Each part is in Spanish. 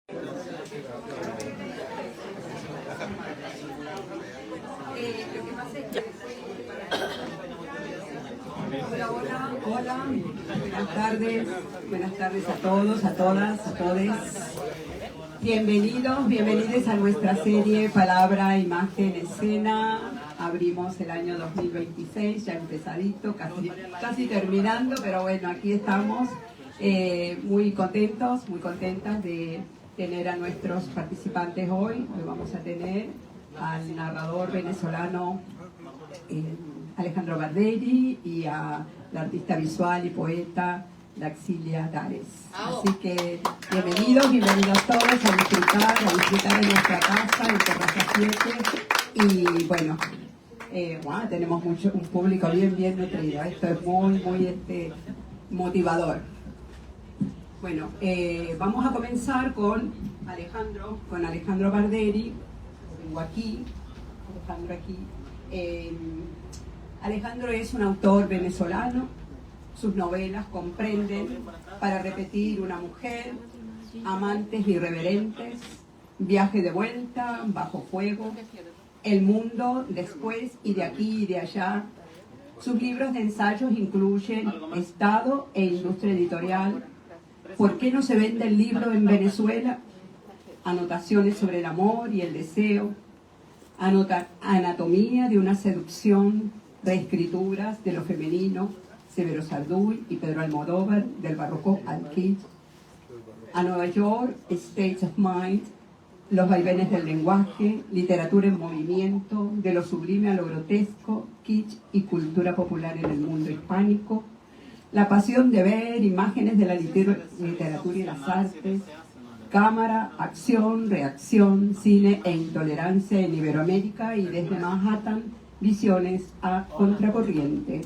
Hola, hola, hola, buenas tardes a todos, a todas, a todes. Bienvenidos a nuestra serie Palabra, Imagen, Escena. Abrimos el año 2026, ya empezadito, casi terminando, pero bueno, aquí estamos muy contentas de tener a nuestros participantes hoy. Hoy vamos a tener al narrador venezolano Alejandro Barderi y a la artista visual y poeta Daxilia Dares. Así que bienvenidos todos a disfrutar de nuestra casa en Terraza 7. Y bueno, tenemos un público bien nutrido. Esto es muy motivador. Bueno, vamos a comenzar con Alejandro Barderi. Tengo aquí, Alejandro es un autor venezolano. Sus novelas comprenden Para repetir una mujer, Amantes irreverentes, Viaje de vuelta, Bajo fuego, El mundo, Después y De aquí y de allá. Sus libros de ensayos incluyen Estado e industria editorial, ¿Por qué no se vende el libro en Venezuela?, Anotaciones sobre el amor y el deseo, Anatomía de una seducción, Reescrituras de lo femenino, Severo Sarduy y Pedro Almodóvar, del barroco al kitsch, A Nueva York, States of Mind, Los vaivenes del lenguaje, Literatura en movimiento, De lo sublime a lo grotesco, Kitsch y cultura popular en el mundo hispánico, La pasión de ver, Imágenes de la literatura y las artes, Cámara, acción, reacción, cine e intolerancia en Iberoamérica y desde Manhattan, visiones a contracorriente.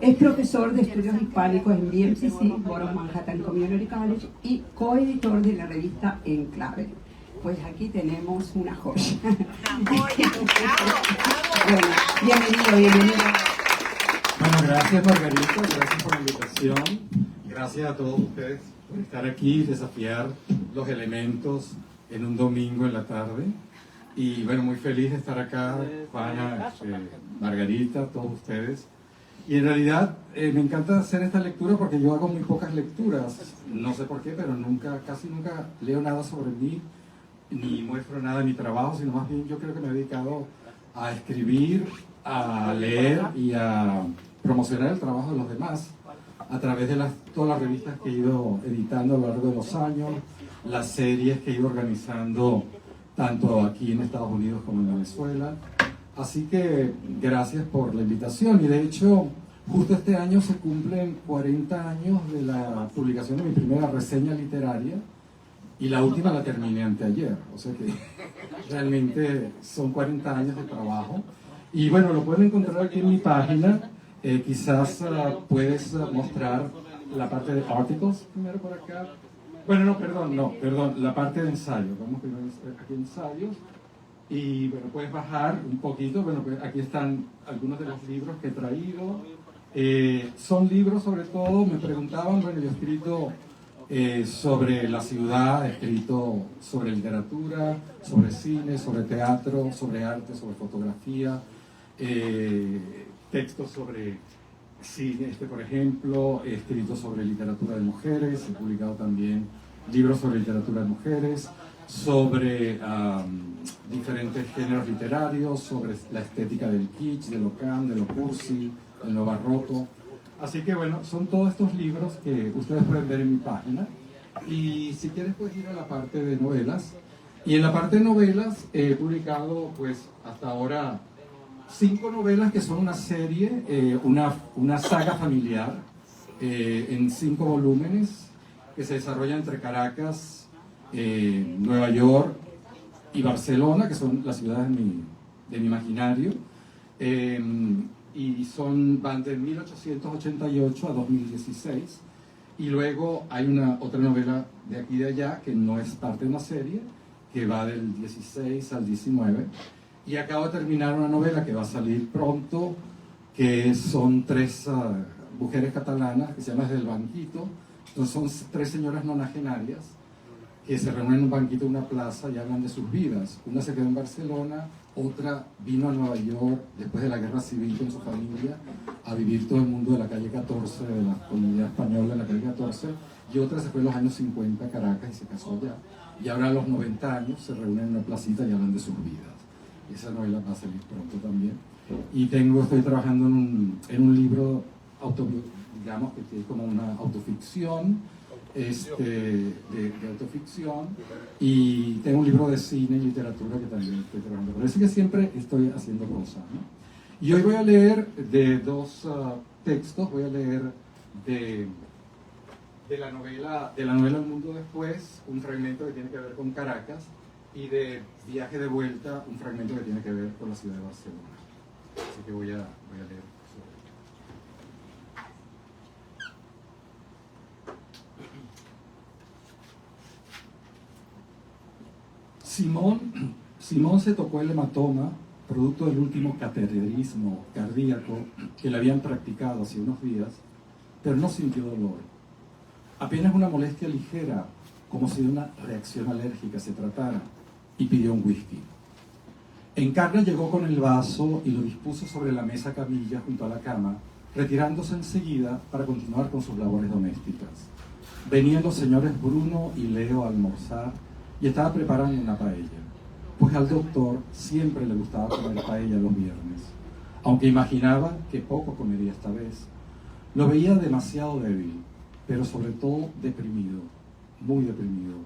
Es profesor de estudios hispánicos en BMCC, Borough Manhattan Community College, y coeditor de la revista Enclave. Pues aquí tenemos una joya. Bueno, bienvenido. Bueno, gracias Margarita, gracias por la invitación. Gracias a todos ustedes por estar aquí, desafiar los elementos en un domingo en la tarde. Y bueno, muy feliz de estar acá, Juana, Margarita, todos ustedes. Y en realidad me encanta hacer esta lectura porque yo hago muy pocas lecturas. No sé por qué, pero casi nunca leo nada sobre mí, ni muestro nada de mi trabajo, sino más bien yo creo que me he dedicado a escribir, a leer y a promocionar el trabajo de los demás a través de todas las revistas que he ido editando a lo largo de los años, las series que he ido organizando tanto aquí en Estados Unidos como en Venezuela. Así que gracias por la invitación. Y de hecho, justo este año se cumplen 40 años de la publicación de mi primera reseña literaria, y la última la terminé anteayer. O sea que realmente son 40 años de trabajo. Y bueno, lo pueden encontrar aquí en mi página. Quizás puedes mostrar la parte de articles primero por acá. Bueno, perdón, la parte de ensayo. Vamos primero aquí ensayos. Y bueno, puedes bajar un poquito. Bueno, pues aquí están algunos de los libros que he traído. Son libros sobre todo, me preguntaban, bueno, yo he escrito sobre la ciudad, he escrito sobre literatura, sobre cine, sobre teatro, sobre arte, sobre fotografía, textos sobre cine, por ejemplo, he escrito sobre literatura de mujeres, he publicado también libros sobre literatura de mujeres, sobre diferentes géneros literarios, sobre la estética del kitsch, de lo can, de lo cursi, de lo barroco. Así que bueno, son todos estos libros que ustedes pueden ver en mi página. Y si quieres puedes ir a la parte de novelas. Y en la parte de novelas he publicado pues hasta ahora 5 novelas que son una serie, una saga familiar en 5 volúmenes que se desarrollan entre Caracas, Nueva York y Barcelona, que son las ciudades de mi imaginario. Y van de 1888 a 2016. Y luego hay otra novela de aquí y de allá que no es parte de una serie, que va del 16 al 19. Y acabo de terminar una novela que va a salir pronto, que son 3 mujeres catalanas, que se llama Desde el banquito. Entonces son 3 señoras nonagenarias que se reúnen en un banquito de una plaza y hablan de sus vidas. Una se quedó en Barcelona, otra vino a Nueva York después de la guerra civil con su familia a vivir todo el mundo de la calle 14, de la comunidad española de la calle 14, y otra se fue en los años 50 a Caracas y se casó allá. Y ahora a los 90 años se reúnen en una placita y hablan de sus vidas. Esa novela va a salir pronto también. Y estoy trabajando en un libro digamos que es como una autoficción, de autoficción, y tengo un libro de cine y literatura que también estoy trabajando. Por eso que siempre estoy haciendo cosas, ¿no? Y hoy voy a leer de dos textos. Voy a leer de la novela El Mundo Después, un fragmento que tiene que ver con Caracas, y de Viaje de Vuelta, un fragmento que tiene que ver con la ciudad de Barcelona. Así que voy a leer sobre ello. Simón se tocó el hematoma, producto del último cateterismo cardíaco que le habían practicado hace unos días, pero no sintió dolor. Apenas una molestia ligera, como si de una reacción alérgica se tratara, y pidió un whisky. Encarna llegó con el vaso y lo dispuso sobre la mesa camilla junto a la cama, retirándose enseguida para continuar con sus labores domésticas. Venían los señores Bruno y Leo a almorzar y estaba preparando una paella, pues al doctor siempre le gustaba comer paella los viernes, aunque imaginaba que poco comería esta vez. Lo veía demasiado débil, pero sobre todo deprimido, muy deprimido.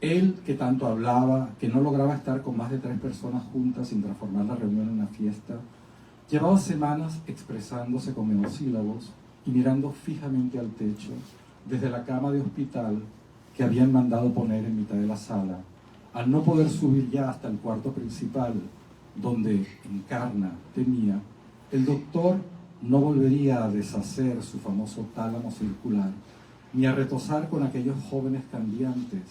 Él, que tanto hablaba, que no lograba estar con más de 3 personas juntas sin transformar la reunión en una fiesta, llevaba semanas expresándose con monosílabos y mirando fijamente al techo desde la cama de hospital que habían mandado poner en mitad de la sala, al no poder subir ya hasta el cuarto principal, donde Encarna temía, el doctor no volvería a deshacer su famoso tálamo circular, ni a retosar con aquellos jóvenes cambiantes,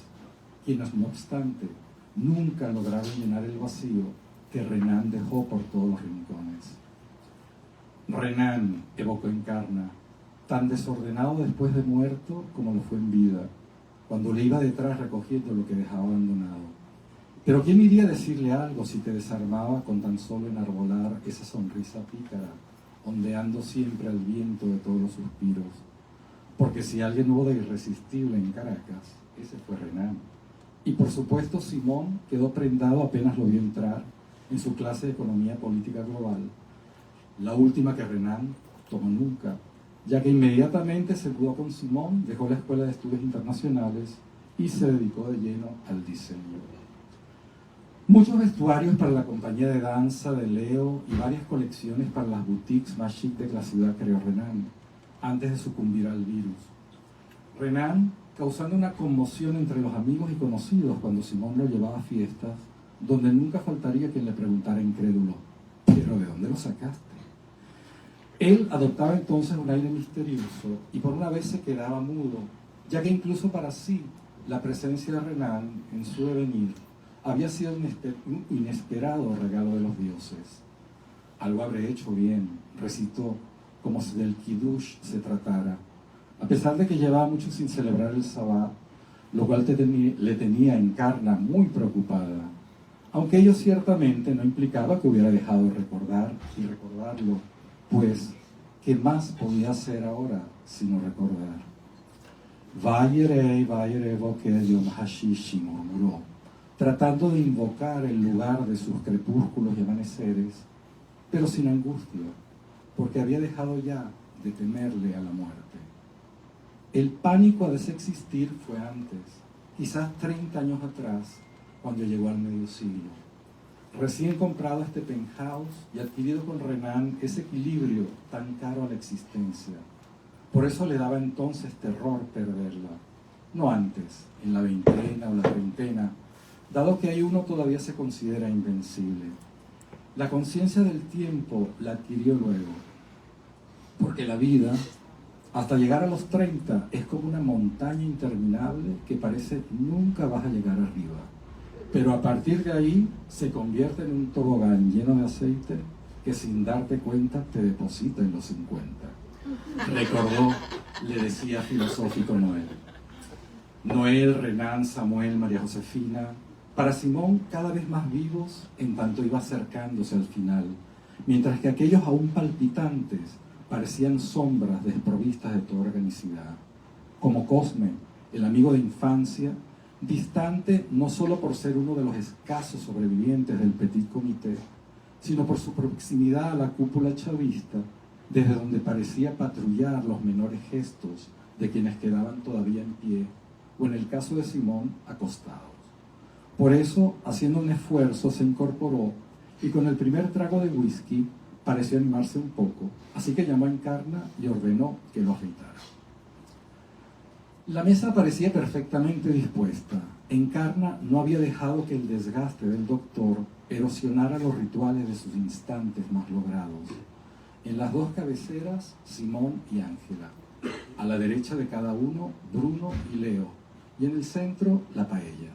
quienes no obstante nunca lograron llenar el vacío que Renan dejó por todos los rincones. Renan, evocó Encarna, tan desordenado después de muerto como lo fue en vida, cuando le iba detrás recogiendo lo que dejaba abandonado. Pero ¿quién iría a decirle algo si te desarmaba con tan solo enarbolar esa sonrisa pícara, ondeando siempre al viento de todos los suspiros? Porque si alguien hubo de irresistible en Caracas, ese fue Renan. Y por supuesto Simón quedó prendado apenas lo vio entrar en su clase de Economía Política Global, la última que Renan tomó nunca, ya que inmediatamente se mudó con Simón, dejó la Escuela de Estudios Internacionales y se dedicó de lleno al diseño. Muchos vestuarios para la compañía de danza de Leo y varias colecciones para las boutiques más chic de la ciudad creó Renan, antes de sucumbir al virus. Renan, causando una conmoción entre los amigos y conocidos cuando Simón lo llevaba a fiestas, donde nunca faltaría quien le preguntara incrédulo, ¿pero de dónde lo sacaste? Él adoptaba entonces un aire misterioso y por una vez se quedaba mudo, ya que incluso para sí la presencia de Renan en su devenir había sido un inesperado regalo de los dioses. Algo habré hecho bien, recitó, como si del Kiddush se tratara, a pesar de que llevaba mucho sin celebrar el Sabbat, lo cual le tenía a Encarna muy preocupada, aunque ello ciertamente no implicaba que hubiera dejado de recordar y recordarlo, pues, ¿qué más podía hacer ahora sino recordar? Vayere voque Yom Hashishi, murmuró, tratando de invocar el lugar de sus crepúsculos y amaneceres, pero sin angustia, porque había dejado ya de temerle a la muerte. El pánico a desexistir fue antes, quizás 30 años atrás, cuando llegó al medio siglo. Recién comprado este penthouse y adquirido con Renan ese equilibrio tan caro a la existencia. Por eso le daba entonces terror perderla, no antes, en la veintena o la treintena, dado que ahí uno todavía se considera invencible. La conciencia del tiempo la adquirió luego, porque la vida, hasta llegar a los 30, es como una montaña interminable que parece nunca vas a llegar arriba. Pero a partir de ahí se convierte en un tobogán lleno de aceite que sin darte cuenta te deposita en los 50. Recordó, le decía filosófico Noel. Noel, Renan, Samuel, María Josefina, para Simón cada vez más vivos en tanto iba acercándose al final, mientras que aquellos aún palpitantes parecían sombras desprovistas de toda organicidad. Como Cosme, el amigo de infancia, distante no solo por ser uno de los escasos sobrevivientes del Petit Comité, sino por su proximidad a la cúpula chavista, desde donde parecía patrullar los menores gestos de quienes quedaban todavía en pie, o en el caso de Simón, acostados. Por eso, haciendo un esfuerzo, se incorporó y con el primer trago de whisky pareció animarse un poco, así que llamó a Encarna y ordenó que lo afeitara. La mesa parecía perfectamente dispuesta. Encarna no había dejado que el desgaste del doctor erosionara los rituales de sus instantes más logrados. En las dos cabeceras, Simón y Ángela. A la derecha de cada uno, Bruno y Leo. Y en el centro, la paella.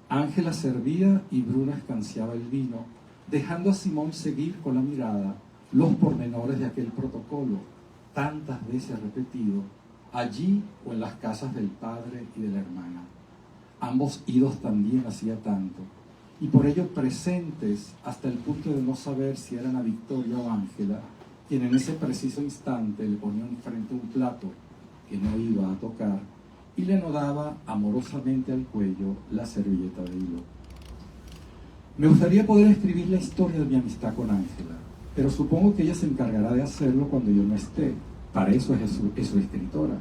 Ángela servía y Bruno escanciaba el vino, dejando a Simón seguir con la mirada los pormenores de aquel protocolo, tantas veces repetido, allí o en las casas del padre y de la hermana. Ambos idos también hacía tanto, y por ello presentes hasta el punto de no saber si eran a Victoria o Ángela, quien en ese preciso instante le ponía enfrente un plato que no iba a tocar y le anudaba amorosamente al cuello la servilleta de hilo. Me gustaría poder escribir la historia de mi amistad con Ángela, pero supongo que ella se encargará de hacerlo cuando yo no esté. Para eso es su escritora,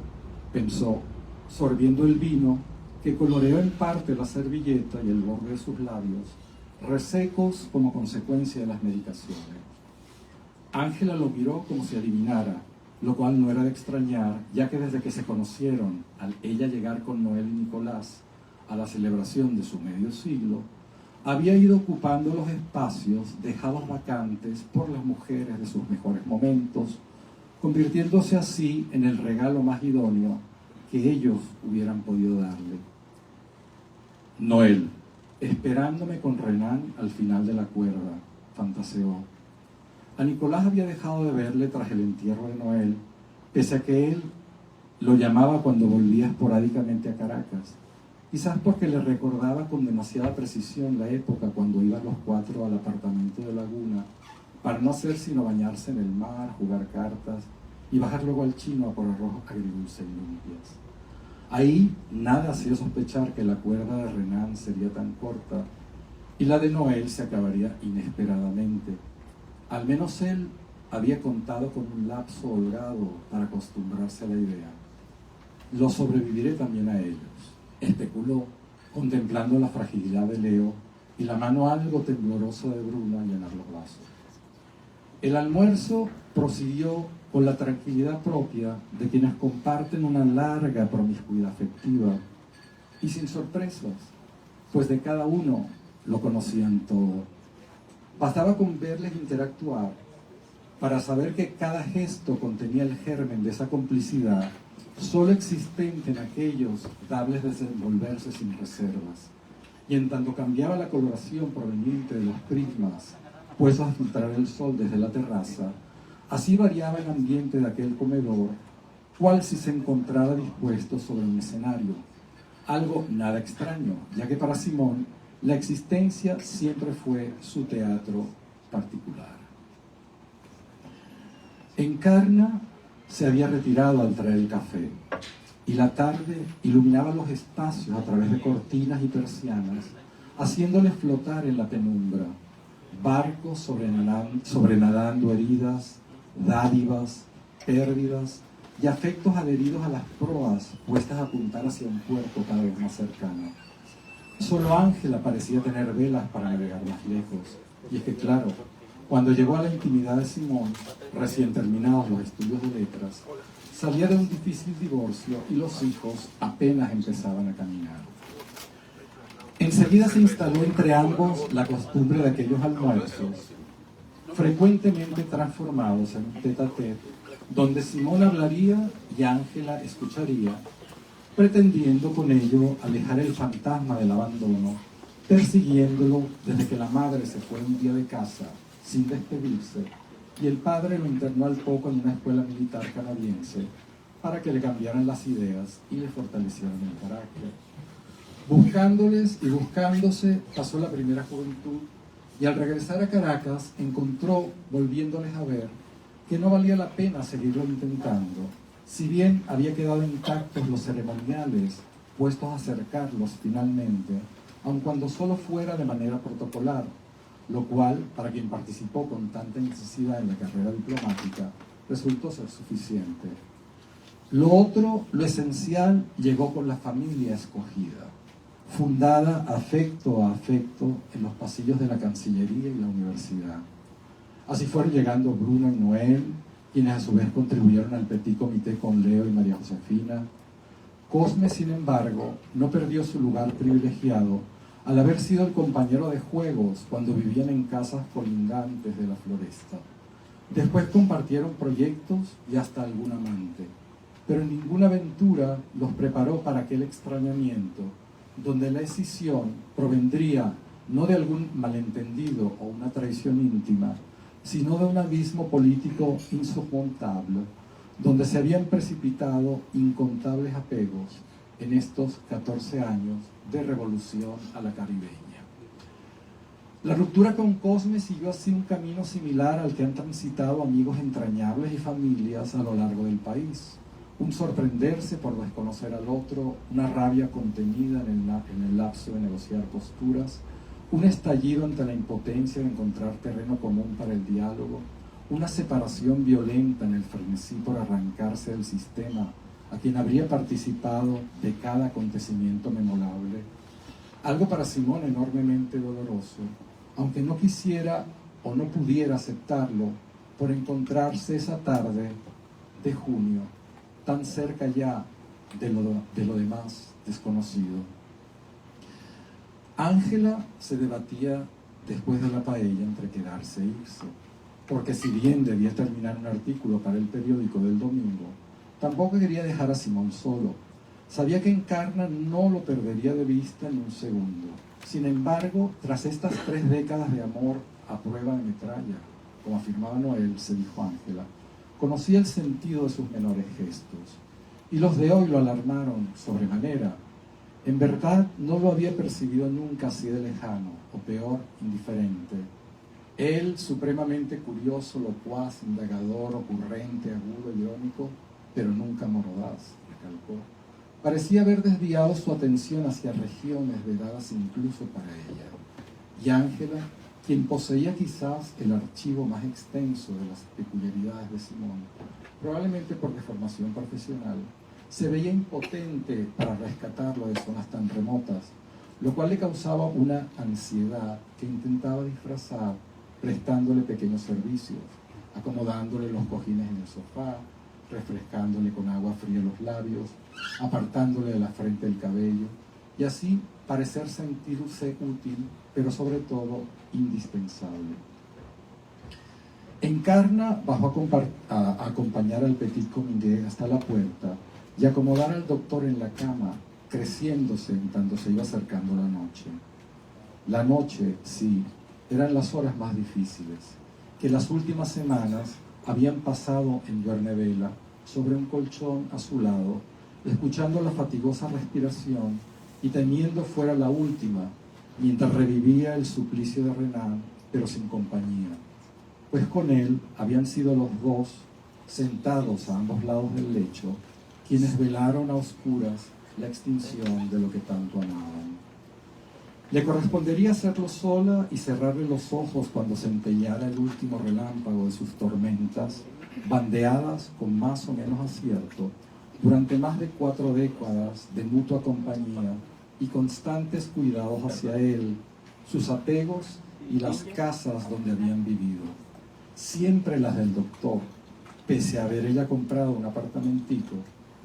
pensó, sorbiendo el vino que coloreó en parte la servilleta y el borde de sus labios, resecos como consecuencia de las medicaciones. Ángela lo miró como si adivinara, lo cual no era de extrañar, ya que desde que se conocieron, al ella llegar con Noel y Nicolás a la celebración de su medio siglo, había ido ocupando los espacios dejados vacantes por las mujeres de sus mejores momentos, convirtiéndose así en el regalo más idóneo que ellos hubieran podido darle. Noel, esperándome con Renan al final de la cuerda, fantaseó. A Nicolás había dejado de verle tras el entierro de Noel, pese a que él lo llamaba cuando volvía esporádicamente a Caracas, quizás porque le recordaba con demasiada precisión la época cuando iban los cuatro al apartamento de Laguna, para no hacer sino bañarse en el mar, jugar cartas y bajar luego al Chino a por arroz agridulce y limpias. Ahí nada hacía sospechar que la cuerda de Renan sería tan corta y la de Noel se acabaría inesperadamente. Al menos él había contado con un lapso holgado para acostumbrarse a la idea. Lo sobreviviré también a ellos, especuló, contemplando la fragilidad de Leo y la mano algo temblorosa de Bruno al llenar los vasos. El almuerzo prosiguió con la tranquilidad propia de quienes comparten una larga promiscuidad afectiva y sin sorpresas, pues de cada uno lo conocían todo. Bastaba con verles interactuar para saber que cada gesto contenía el germen de esa complicidad solo existente en aquellos dables de desenvolverse sin reservas. Y en tanto cambiaba la coloración proveniente de los prismas puestos a filtrar el sol desde la terraza, así variaba el ambiente de aquel comedor, cual si se encontrara dispuesto sobre un escenario. Algo nada extraño, ya que para Simón la existencia siempre fue su teatro particular. Encarna se había retirado al traer el café, y la tarde iluminaba los espacios a través de cortinas y persianas, haciéndoles flotar en la penumbra, barcos sobrenadando heridas, dádivas, pérdidas y afectos adheridos a las proas puestas a apuntar hacia un puerto cada vez más cercano. Solo Ángela parecía tener velas para navegar más lejos, y es que claro, cuando llegó a la intimidad de Simón, recién terminados los estudios de letras, salía de un difícil divorcio y los hijos apenas empezaban a caminar. Enseguida se instaló entre ambos la costumbre de aquellos almuerzos, frecuentemente transformados en un tete-a-tete, donde Simón hablaría y Ángela escucharía, pretendiendo con ello alejar el fantasma del abandono, persiguiéndolo desde que la madre se fue un día de casa sin despedirse y el padre lo internó al poco en una escuela militar canadiense para que le cambiaran las ideas y le fortalecieran el carácter. Buscándoles y buscándose, pasó la primera juventud y al regresar a Caracas encontró, volviéndoles a ver, que no valía la pena seguirlo intentando. Si bien había quedado intactos los ceremoniales puestos a acercarlos finalmente, aun cuando solo fuera de manera protocolar, lo cual, para quien participó con tanta intensidad en la carrera diplomática, resultó ser suficiente. Lo otro, lo esencial, llegó con la familia escogida, fundada afecto a afecto en los pasillos de la Cancillería y la universidad. Así fueron llegando Bruno y Noel, quienes a su vez contribuyeron al Petit Comité con Leo y María Josefina. Cosme, sin embargo, no perdió su lugar privilegiado al haber sido el compañero de juegos cuando vivían en casas colindantes de la Floresta. Después compartieron proyectos y hasta algún amante, pero ninguna aventura los preparó para aquel extrañamiento, donde la escisión provendría no de algún malentendido o una traición íntima, sino de un abismo político insurmontable, donde se habían precipitado incontables apegos en estos 14 años de revolución a la caribeña. La ruptura con Cosme siguió así un camino similar al que han transitado amigos entrañables y familias a lo largo del país. Un sorprenderse por desconocer al otro, una rabia contenida en el lapso de negociar posturas, un estallido ante la impotencia de encontrar terreno común para el diálogo, una separación violenta en el frenesí por arrancarse del sistema a quien habría participado de cada acontecimiento memorable. Algo para Simón enormemente doloroso, aunque no quisiera o no pudiera aceptarlo por encontrarse esa tarde de junio, tan cerca ya de lo demás desconocido. Ángela se debatía después de la paella entre quedarse e irse, porque si bien debía terminar un artículo para el periódico del domingo, tampoco quería dejar a Simón solo. Sabía que Encarna no lo perdería de vista en un segundo. Sin embargo, tras estas 3 décadas de amor a prueba de metralla, como afirmaba Noel, se dijo Ángela, conocía el sentido de sus menores gestos, y los de hoy lo alarmaron sobremanera. En verdad, no lo había percibido nunca así de lejano, o peor, indiferente. Él, supremamente curioso, locuaz, indagador, ocurrente, agudo, irónico, pero nunca mordaz, recalcó. Parecía haber desviado su atención hacia regiones vedadas incluso para ella. Y Ángela, quien poseía quizás el archivo más extenso de las peculiaridades de Simón, probablemente por deformación profesional, se veía impotente para rescatarlo de zonas tan remotas, lo cual le causaba una ansiedad que intentaba disfrazar prestándole pequeños servicios, acomodándole los cojines en el sofá, refrescándole con agua fría los labios, apartándole de la frente el cabello, y así parecer sentirse útil, pero sobre todo indispensable. Encarna bajó a acompañar al Petit Comité hasta la puerta y acomodar al doctor en la cama, creciéndose en tanto se iba acercando la noche. La noche, sí, eran las horas más difíciles, que las últimas semanas habían pasado en Duernevela, sobre un colchón a su lado, escuchando la fatigosa respiración y temiendo fuera la última, mientras revivía el suplicio de Renan, pero sin compañía, pues con él habían sido los dos, sentados a ambos lados del lecho, quienes velaron a oscuras la extinción de lo que tanto amaban. Le correspondería hacerlo sola y cerrarle los ojos cuando se empeñara el último relámpago de sus tormentas, bandeadas con más o menos acierto, durante más de 4 décadas de mutua compañía y constantes cuidados hacia él, sus apegos y las casas donde habían vivido. Siempre las del doctor, pese a haber ella comprado un apartamentico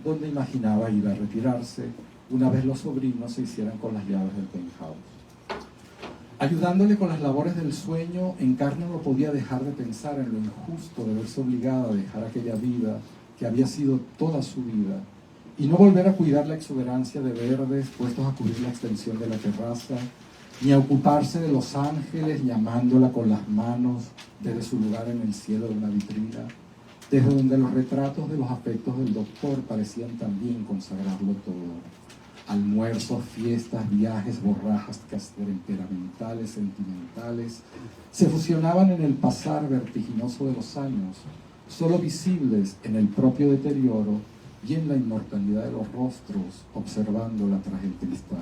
donde imaginaba ir a retirarse una vez los sobrinos se hicieran con las llaves del penthouse. Ayudándole con las labores del sueño, Encarna no podía dejar de pensar en lo injusto de verse obligada a dejar aquella vida que había sido toda su vida y no volver a cuidar la exuberancia de verdes puestos a cubrir la extensión de la terraza, ni a ocuparse de los ángeles llamándola con las manos desde su lugar en el cielo de una vitrina, desde donde los retratos de los afectos del doctor parecían también consagrarlo todo. Almuerzos, fiestas, viajes, borrascas temperamentales, sentimentales, se fusionaban en el pasar vertiginoso de los años, solo visibles en el propio deterioro y en la inmortalidad de los rostros, observándola tras el cristal.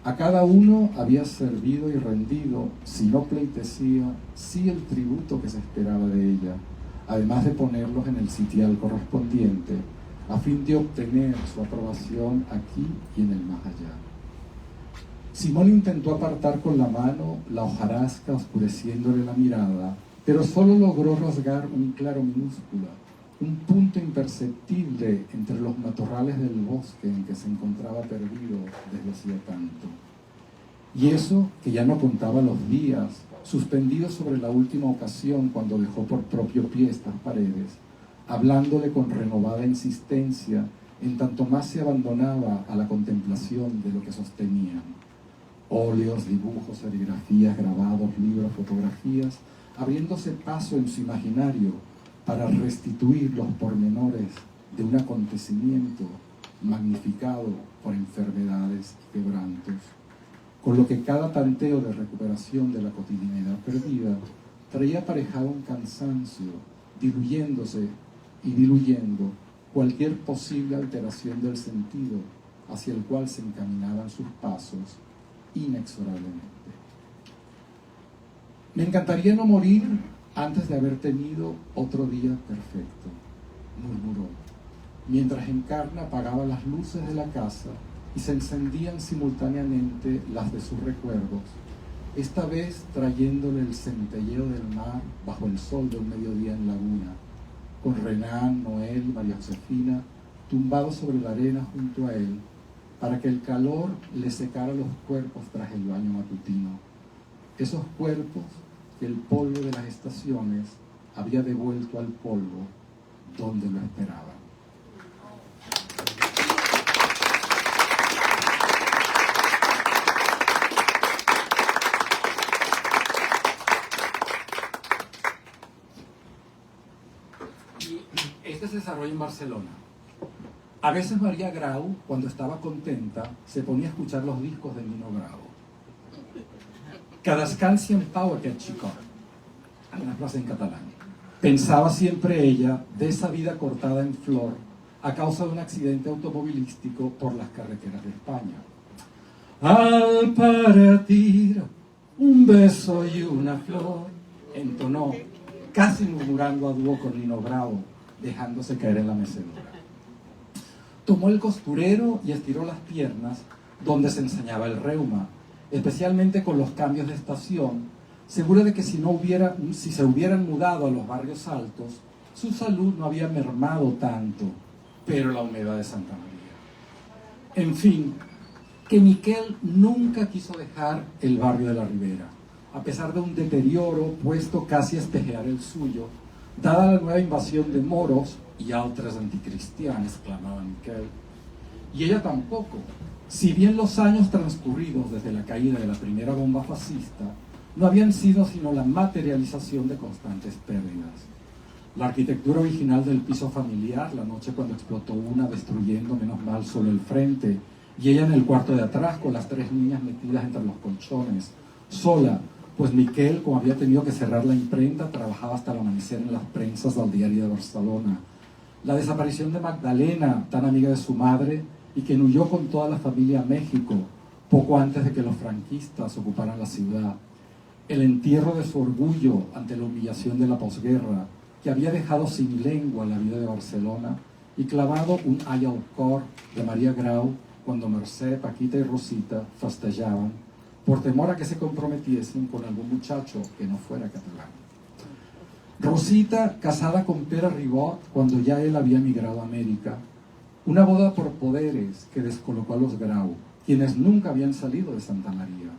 A cada uno había servido y rendido, si no pleitesía, sí el tributo que se esperaba de ella, además de ponerlos en el sitial correspondiente, a fin de obtener su aprobación aquí y en el más allá. Simón intentó apartar con la mano la hojarasca oscureciéndole la mirada, pero solo logró rasgar un claro minúscula, un punto imperceptible entre los matorrales del bosque en que se encontraba perdido desde hacía tanto. Y eso que ya no contaba los días, suspendidos sobre la última ocasión cuando dejó por propio pie estas paredes, hablándole con renovada insistencia, en tanto más se abandonaba a la contemplación de lo que sostenían. Óleos, dibujos, serigrafías, grabados, libros, fotografías, abriéndose paso en su imaginario para restituir los pormenores de un acontecimiento magnificado por enfermedades y quebrantos, con lo que cada tanteo de recuperación de la cotidianidad perdida traía aparejado un cansancio, diluyéndose y diluyendo cualquier posible alteración del sentido hacia el cual se encaminaban sus pasos inexorablemente. Me encantaría no morir antes de haber tenido otro día perfecto, murmuró, mientras Encarna apagaba las luces de la casa y se encendían simultáneamente las de sus recuerdos, esta vez trayéndole el centelleo del mar bajo el sol de un mediodía en Laguna, con Renan, Noel y María Josefina tumbados sobre la arena junto a él, para que el calor le secara los cuerpos tras el baño matutino. Esos cuerpos que el polvo de las estaciones había devuelto al polvo donde lo esperaban. Este se desarrolla en Barcelona. A veces María Grau, cuando estaba contenta, se ponía a escuchar los discos de Nino Bravo. Cadascansi en Pau aquest xicot, en una frase en catalán. Pensaba siempre ella de esa vida cortada en flor a causa de un accidente automovilístico por las carreteras de España. Al partir un beso y una flor, entonó, casi murmurando a dúo con Nino Bravo, dejándose caer en la mecedora. Tomó el costurero y estiró las piernas donde se ensañaba el reuma, especialmente con los cambios de estación, segura de que si se hubieran mudado a los barrios altos, su salud no había mermado tanto, pero la humedad de Santa María. En fin, que Miquel nunca quiso dejar el barrio de la Ribera, a pesar de un deterioro puesto casi a espejear el suyo, dada la nueva invasión de moros y otras anticristianas, clamaba Miquel. Y ella tampoco, si bien los años transcurridos desde la caída de la primera bomba fascista no habían sido sino la materialización de constantes pérdidas. La arquitectura original del piso familiar, la noche cuando explotó una, destruyendo menos mal solo el frente, y ella en el cuarto de atrás con las 3 niñas metidas entre los colchones, sola, pues Miquel, como había tenido que cerrar la imprenta, trabajaba hasta el amanecer en las prensas del Diario de Barcelona. La desaparición de Magdalena, tan amiga de su madre, y quien huyó con toda la familia a México, poco antes de que los franquistas ocuparan la ciudad. El entierro de su orgullo ante la humillación de la posguerra, que había dejado sin lengua la vida de Barcelona, y clavado un ay al cor de María Grau cuando Mercè, Paquita y Rosita festejaban, por temor a que se comprometiesen con algún muchacho que no fuera catalán. Rosita, casada con Pere Ribot cuando ya él había emigrado a América, una boda por poderes que descolocó a los Grau, quienes nunca habían salido de Santa María.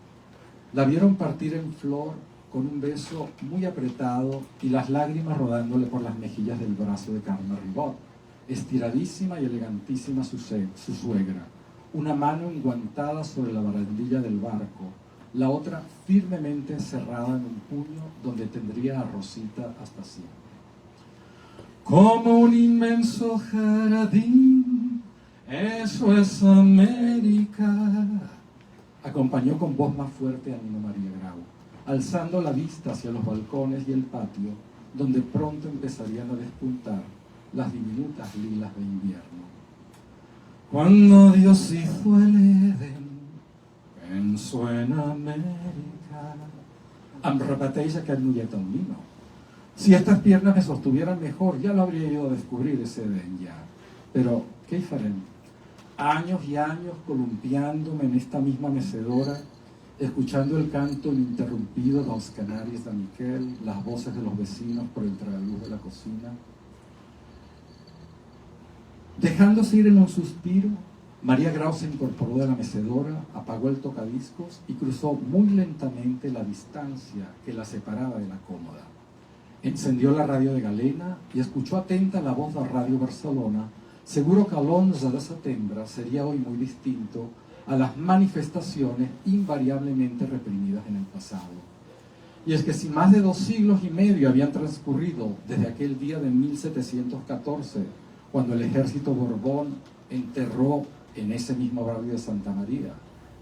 La vieron partir en flor con un beso muy apretado y las lágrimas rodándole por las mejillas del brazo de Carme Ribot, estiradísima y elegantísima su suegra, una mano enguantada sobre la barandilla del barco, la otra firmemente cerrada en un puño donde tendría a Rosita hasta siempre. como un inmenso jardín, eso es América. Acompañó con voz más fuerte a Nino María Grau, alzando la vista hacia los balcones y el patio, donde pronto empezarían a despuntar las diminutas lilas de invierno. Cuando Dios hizo el Edén, pensó en América. Em repeteix aquest noiet el Nino. Si estas piernas me sostuvieran mejor, ya lo habría ido a descubrir ese Edén ya. Pero, ¿qué farem? Años y años columpiándome en esta misma mecedora, escuchando el canto ininterrumpido de los canaris de Miquel, las voces de los vecinos por el tragaluz de la cocina. Dejándose ir en un suspiro, María Grau se incorporó de la mecedora, apagó el tocadiscos y cruzó muy lentamente la distancia que la separaba de la cómoda. Encendió la radio de Galena y escuchó atenta la voz de Radio Barcelona, seguro que l'11 de setembre sería hoy muy distinto a las manifestaciones invariablemente reprimidas en el pasado. Y es que si más de 2 siglos y medio habían transcurrido desde aquel día de 1714, cuando el ejército Borbón enterró en ese mismo barrio de Santa María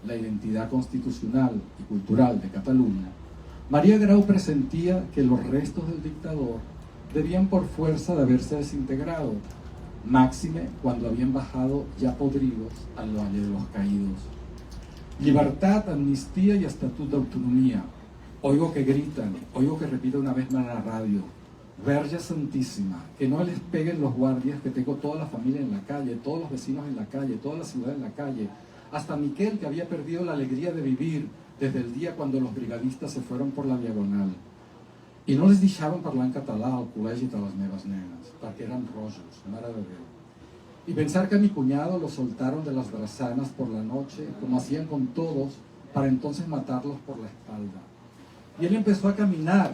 la identidad constitucional y cultural de Cataluña, María Grau presentía que los restos del dictador debían por fuerza de haberse desintegrado, máxime cuando habían bajado ya podridos al Valle de los Caídos. Libertad, amnistía y estatut d'autonomía. Oigo que gritan, oigo que repiten una vez más en la radio: Verge Santísima, que no les peguen los guardias, que tengo toda la familia en la calle, todos los vecinos en la calle, toda la ciudad en la calle, hasta Miquel, que había perdido la alegría de vivir desde el día cuando los brigadistas se fueron por la Diagonal. I no les deixaven parlar en català al col·legi de les meves nenes, perquè eren rojos, mare de Déu. Y pensar que a mi cuñado lo soltaron de las drasanas por la noche, como hacían con todos, para entonces matarlos por la espalda. Y él empezó a caminar,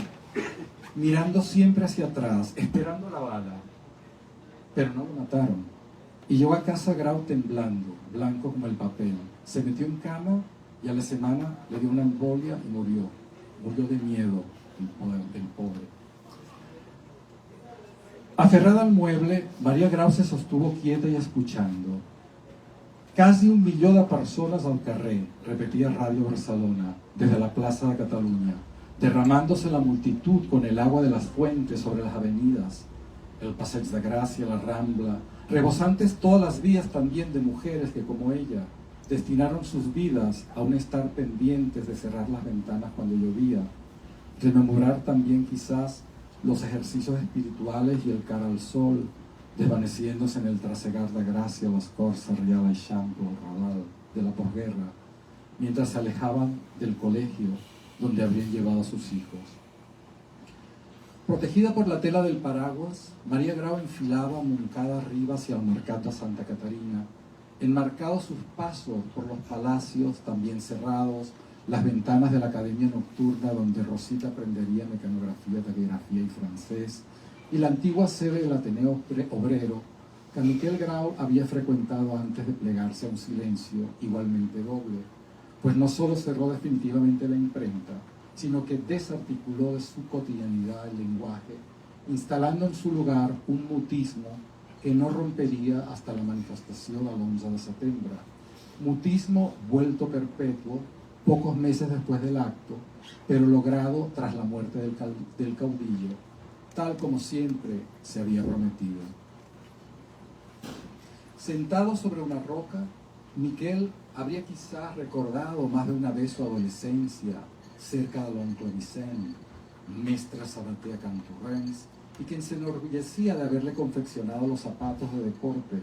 mirando siempre hacia atrás, esperando la bala. Pero no lo mataron. Y llegó a casa Grau temblando, blanco como el papel. Se metió en cama y a la semana le dio una embolia y murió. Murió de miedo, el pobre. Aferrada al mueble, María Grau se sostuvo quieta y escuchando. Casi 1 milió de personas al carrer, repetía Radio Barcelona, desde la Plaza de Cataluña, derramándose la multitud con el agua de las fuentes sobre las avenidas, el Passeig de Gràcia, la Rambla, rebosantes todas las vías también de mujeres que, como ella, destinaron sus vidas a un estar pendientes de cerrar las ventanas cuando llovía, rememorar también quizás los ejercicios espirituales y el cara al sol, desvaneciéndose en el trasegar de Gràcia, las Corts, Rial, Eixample, Raval, de la posguerra, mientras se alejaban del colegio donde habrían llevado a sus hijos. Protegida por la tela del paraguas, María Grau enfilaba Moncada arriba hacia el Mercat de Santa Catarina, enmarcados sus pasos por los palacios también cerrados, las ventanas de la academia nocturna donde Rosita aprendería mecanografía, taquigrafía y francés, y la antigua sede del Ateneo Obrero, que Miquel Grau había frecuentado antes de plegarse a un silencio igualmente doble, pues no solo cerró definitivamente la imprenta, sino que desarticuló de su cotidianidad el lenguaje, instalando en su lugar un mutismo que no rompería hasta la manifestación al 11 de septiembre. Mutismo vuelto perpetuo pocos meses después del acto, pero logrado tras la muerte del caudillo, tal como siempre se había prometido. Sentado sobre una roca, Miquel habría quizás recordado más de una vez su adolescencia cerca de l'oncle Vicent, mestre sabater a Cantorrens, y quien se enorgullecía de haberle confeccionado los zapatos de deporte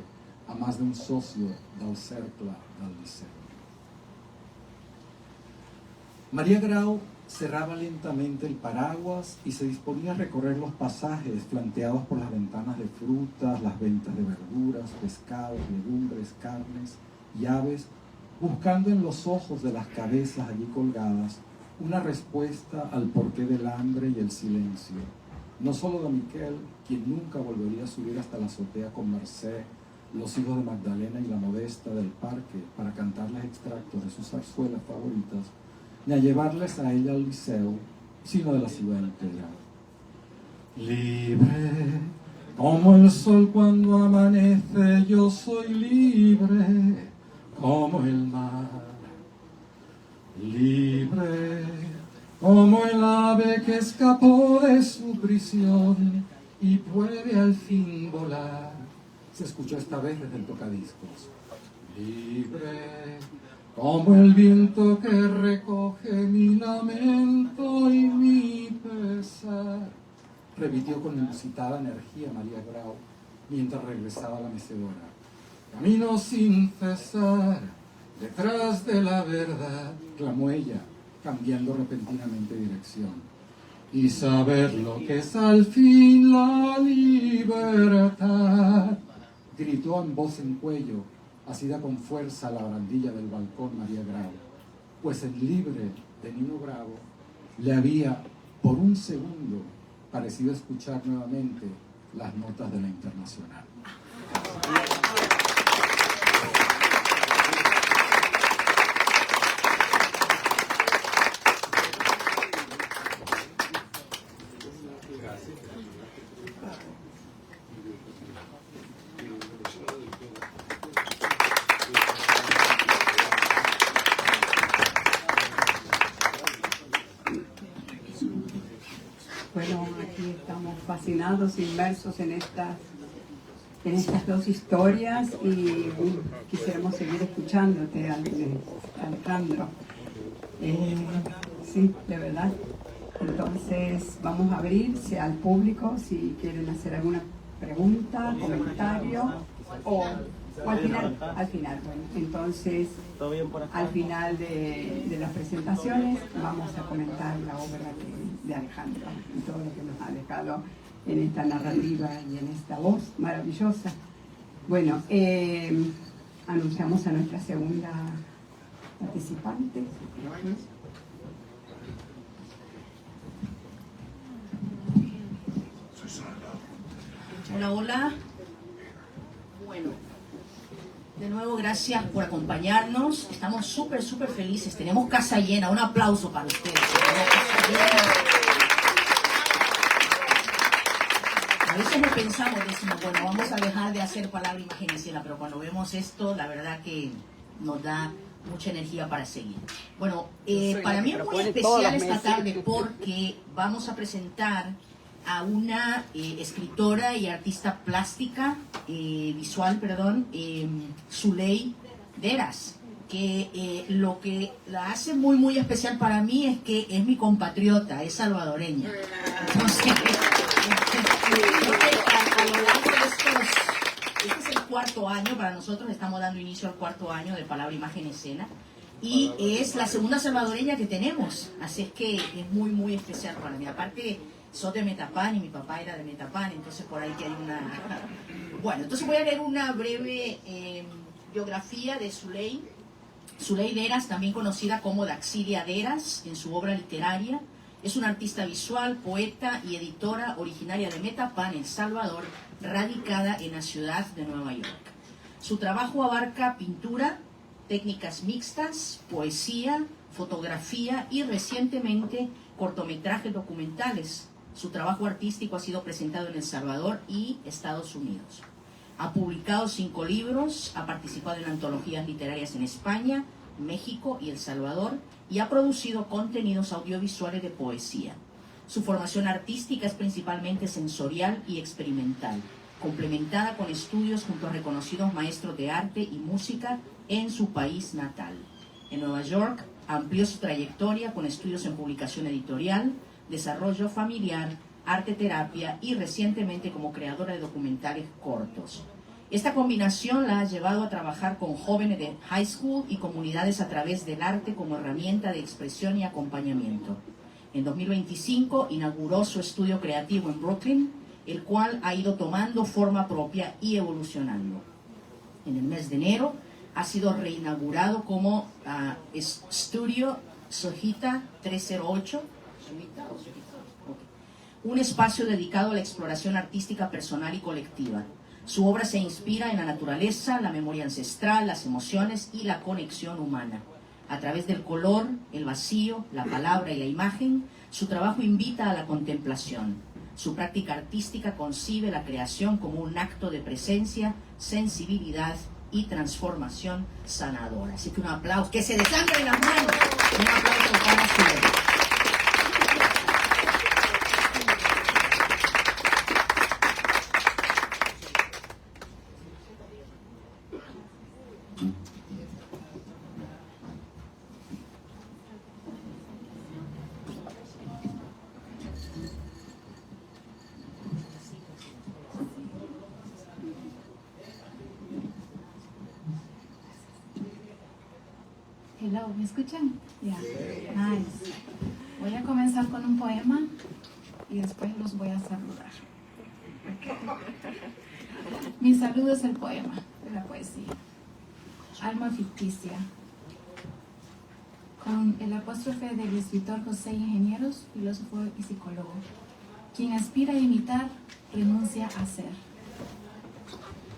a más de un socio del cercle del liceu. María Grau cerraba lentamente el paraguas y se disponía a recorrer los pasajes flanqueados por las ventanas de frutas, las ventas de verduras, pescados, legumbres, carnes y aves, buscando en los ojos de las cabezas allí colgadas una respuesta al porqué del hambre y el silencio, no solo de Miquel, quien nunca volvería a subir hasta la azotea con Mercé, los hijos de Magdalena y la Modesta del parque para cantarles extractos de sus zarzuelas favoritas, ni a llevarles a ella al liceo, sino de la ciudad entera. Libre Como el sol cuando amanece, yo soy libre, como el mar. Libre, como el ave que escapó de su prisión y puede al fin volar. Se escuchó esta vez desde el tocadiscos. Libre, como el viento que recoge mi lamento y mi pesar. Repitió con inusitada energía María Grau mientras regresaba a la mecedora. Camino sin cesar, detrás de la verdad, clamó ella, cambiando repentinamente de dirección. Y saber lo que es al fin la libertad, gritó en voz en cuello, asida con fuerza a la barandilla del balcón María Grau, pues el libre de Nino Bravo le había, por un segundo, parecido escuchar nuevamente las notas de la Internacional. Bueno, aquí estamos fascinados, inmersos en estas dos historias y quisiéramos seguir escuchándote, Alejandro. Sí, de verdad. Entonces vamos a abrirse al público si quieren hacer alguna pregunta, comentario o al final, bueno, entonces al final de las presentaciones vamos a comentar la obra de Alejandro y todo lo que nos ha dejado en esta narrativa y en esta voz maravillosa. Bueno, anunciamos a nuestra segunda participante. Hola, hola. Bueno, de nuevo gracias por acompañarnos. Estamos súper felices. Tenemos casa llena. Un aplauso para ustedes. A veces no pensamos, decimos, bueno, vamos a dejar de hacer palabra, imagen y escena, pero cuando vemos esto, la verdad que nos da mucha energía para seguir. Bueno, para mí es muy especial esta tarde porque vamos a presentar a una escritora y artista plástica, visual, Zuley Deras, que lo que la hace muy especial para mí es que es mi compatriota, es salvadoreña. Entonces, creo que a lo largo de este es el cuarto año, para nosotros estamos dando inicio al cuarto año de Palabra, Imagen, Escena, y es la segunda salvadoreña que tenemos, así es que es muy especial para mí. Aparte, soy de Metapán y mi papá era de Metapán, entonces por ahí que hay una... Bueno, entonces voy a leer una breve biografía de Zuley. Zuley Deras, también conocida como Daxilia Deras en su obra literaria, es una artista visual, poeta y editora originaria de Metapán, El Salvador, radicada en la ciudad de Nueva York. Su trabajo abarca pintura, técnicas mixtas, poesía, fotografía y recientemente cortometrajes documentales. Su trabajo artístico ha sido presentado en El Salvador y Estados Unidos. Ha publicado 5 libros, ha participado en antologías literarias en España, México y El Salvador y ha producido contenidos audiovisuales de poesía. Su formación artística es principalmente sensorial y experimental, complementada con estudios junto a reconocidos maestros de arte y música en su país natal. En Nueva York amplió su trayectoria con estudios en publicación editorial, desarrollo familiar, arte terapia y recientemente como creadora de documentales cortos. Esta combinación la ha llevado a trabajar con jóvenes de high school y comunidades a través del arte como herramienta de expresión y acompañamiento. En 2025 inauguró su estudio creativo en Brooklyn, el cual ha ido tomando forma propia y evolucionando. En el mes de enero ha sido reinaugurado como Estudio Sojita 308, un espacio dedicado a la exploración artística personal y colectiva. Su obra se inspira en la naturaleza, la memoria ancestral, las emociones y la conexión humana. A través del color, el vacío, la palabra y la imagen, su trabajo invita a la contemplación. Su práctica artística concibe la creación como un acto de presencia, sensibilidad y transformación sanadora. Así que un aplauso, que se desangren las manos, un aplauso para su. Hello, ¿me escuchan? Yeah. Nice. Voy a comenzar con un poema y después los voy a saludar. Mi saludo es el poema de la poesía. Alma ficticia. Con el apóstrofe del escritor José Ingenieros, filósofo y psicólogo. Quien aspira a imitar, renuncia a ser.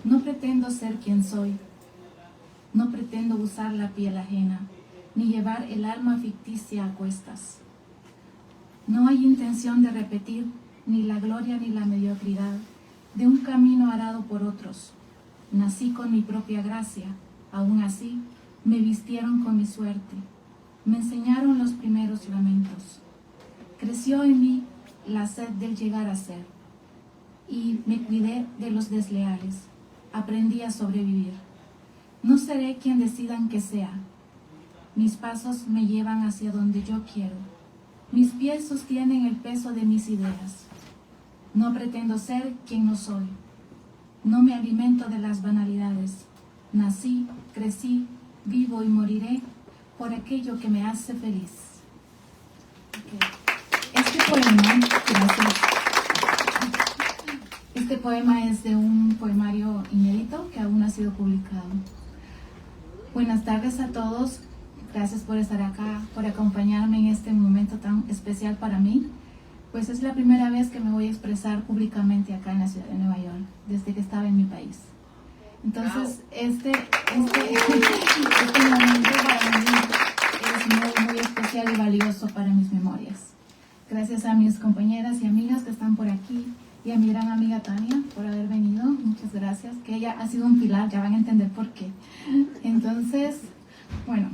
No pretendo ser quien soy. No pretendo usar la piel ajena, ni llevar el alma ficticia a cuestas. No hay intención de repetir ni la gloria ni la mediocridad de un camino arado por otros. Nací con mi propia gracia, aún así me vistieron con mi suerte. Me enseñaron los primeros lamentos. Creció en mí la sed del llegar a ser, y me cuidé de los desleales. Aprendí a sobrevivir. No seré quien decidan que sea. Mis pasos me llevan hacia donde yo quiero. Mis pies sostienen el peso de mis ideas. No pretendo ser quien no soy. No me alimento de las banalidades. Nací, crecí, vivo y moriré por aquello que me hace feliz. Este poema, gracias. Este poema es de un poemario inédito que aún no ha sido publicado. Buenas tardes a todos, gracias por estar acá, por acompañarme en este momento tan especial para mí. Pues es la primera vez que me voy a expresar públicamente acá en la ciudad de Nueva York, desde que estaba en mi país. Entonces, este momento para mí es muy especial y valioso para mis memorias. Gracias a mis compañeras y amigas que están por aquí, y a mi gran amiga Tania por haber venido, muchas gracias, que ella ha sido un pilar, ya van a entender por qué. Entonces, bueno,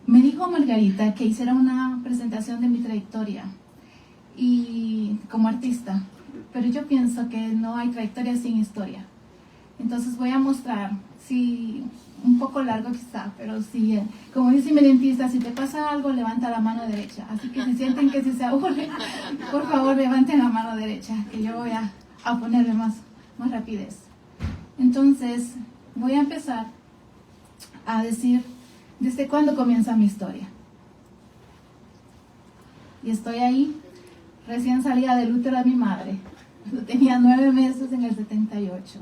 me dijo Margarita que hiciera una presentación de mi trayectoria y como artista, pero yo pienso que no hay trayectoria sin historia. Entonces voy a mostrar, sí, un poco largo quizá, pero sí, como dice mi dentista, si te pasa algo, levanta la mano derecha. Así que si sienten que si se aburren, por favor levanten la mano derecha, que yo voy a ponerle más rapidez. Entonces, voy a empezar a decir desde cuándo comienza mi historia. Y estoy ahí, recién salida del útero de mi madre. Yo tenía 9 meses en el 78.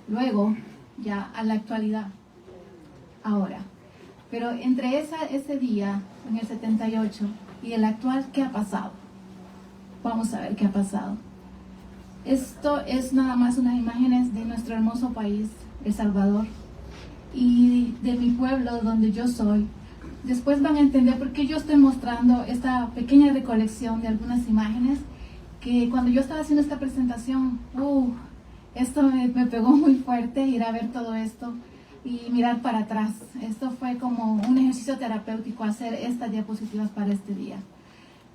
Luego, ya a la actualidad. Ahora, pero entre ese día, en el 78, y el actual, ¿qué ha pasado? Vamos a ver qué ha pasado. Esto es nada más unas imágenes de nuestro hermoso país, El Salvador, y de mi pueblo donde yo soy. Después van a entender por qué yo estoy mostrando esta pequeña recolección de algunas imágenes que cuando yo estaba haciendo esta presentación, esto me pegó muy fuerte, ir a ver todo esto y mirar para atrás. Esto fue como un ejercicio terapéutico, hacer estas diapositivas para este día.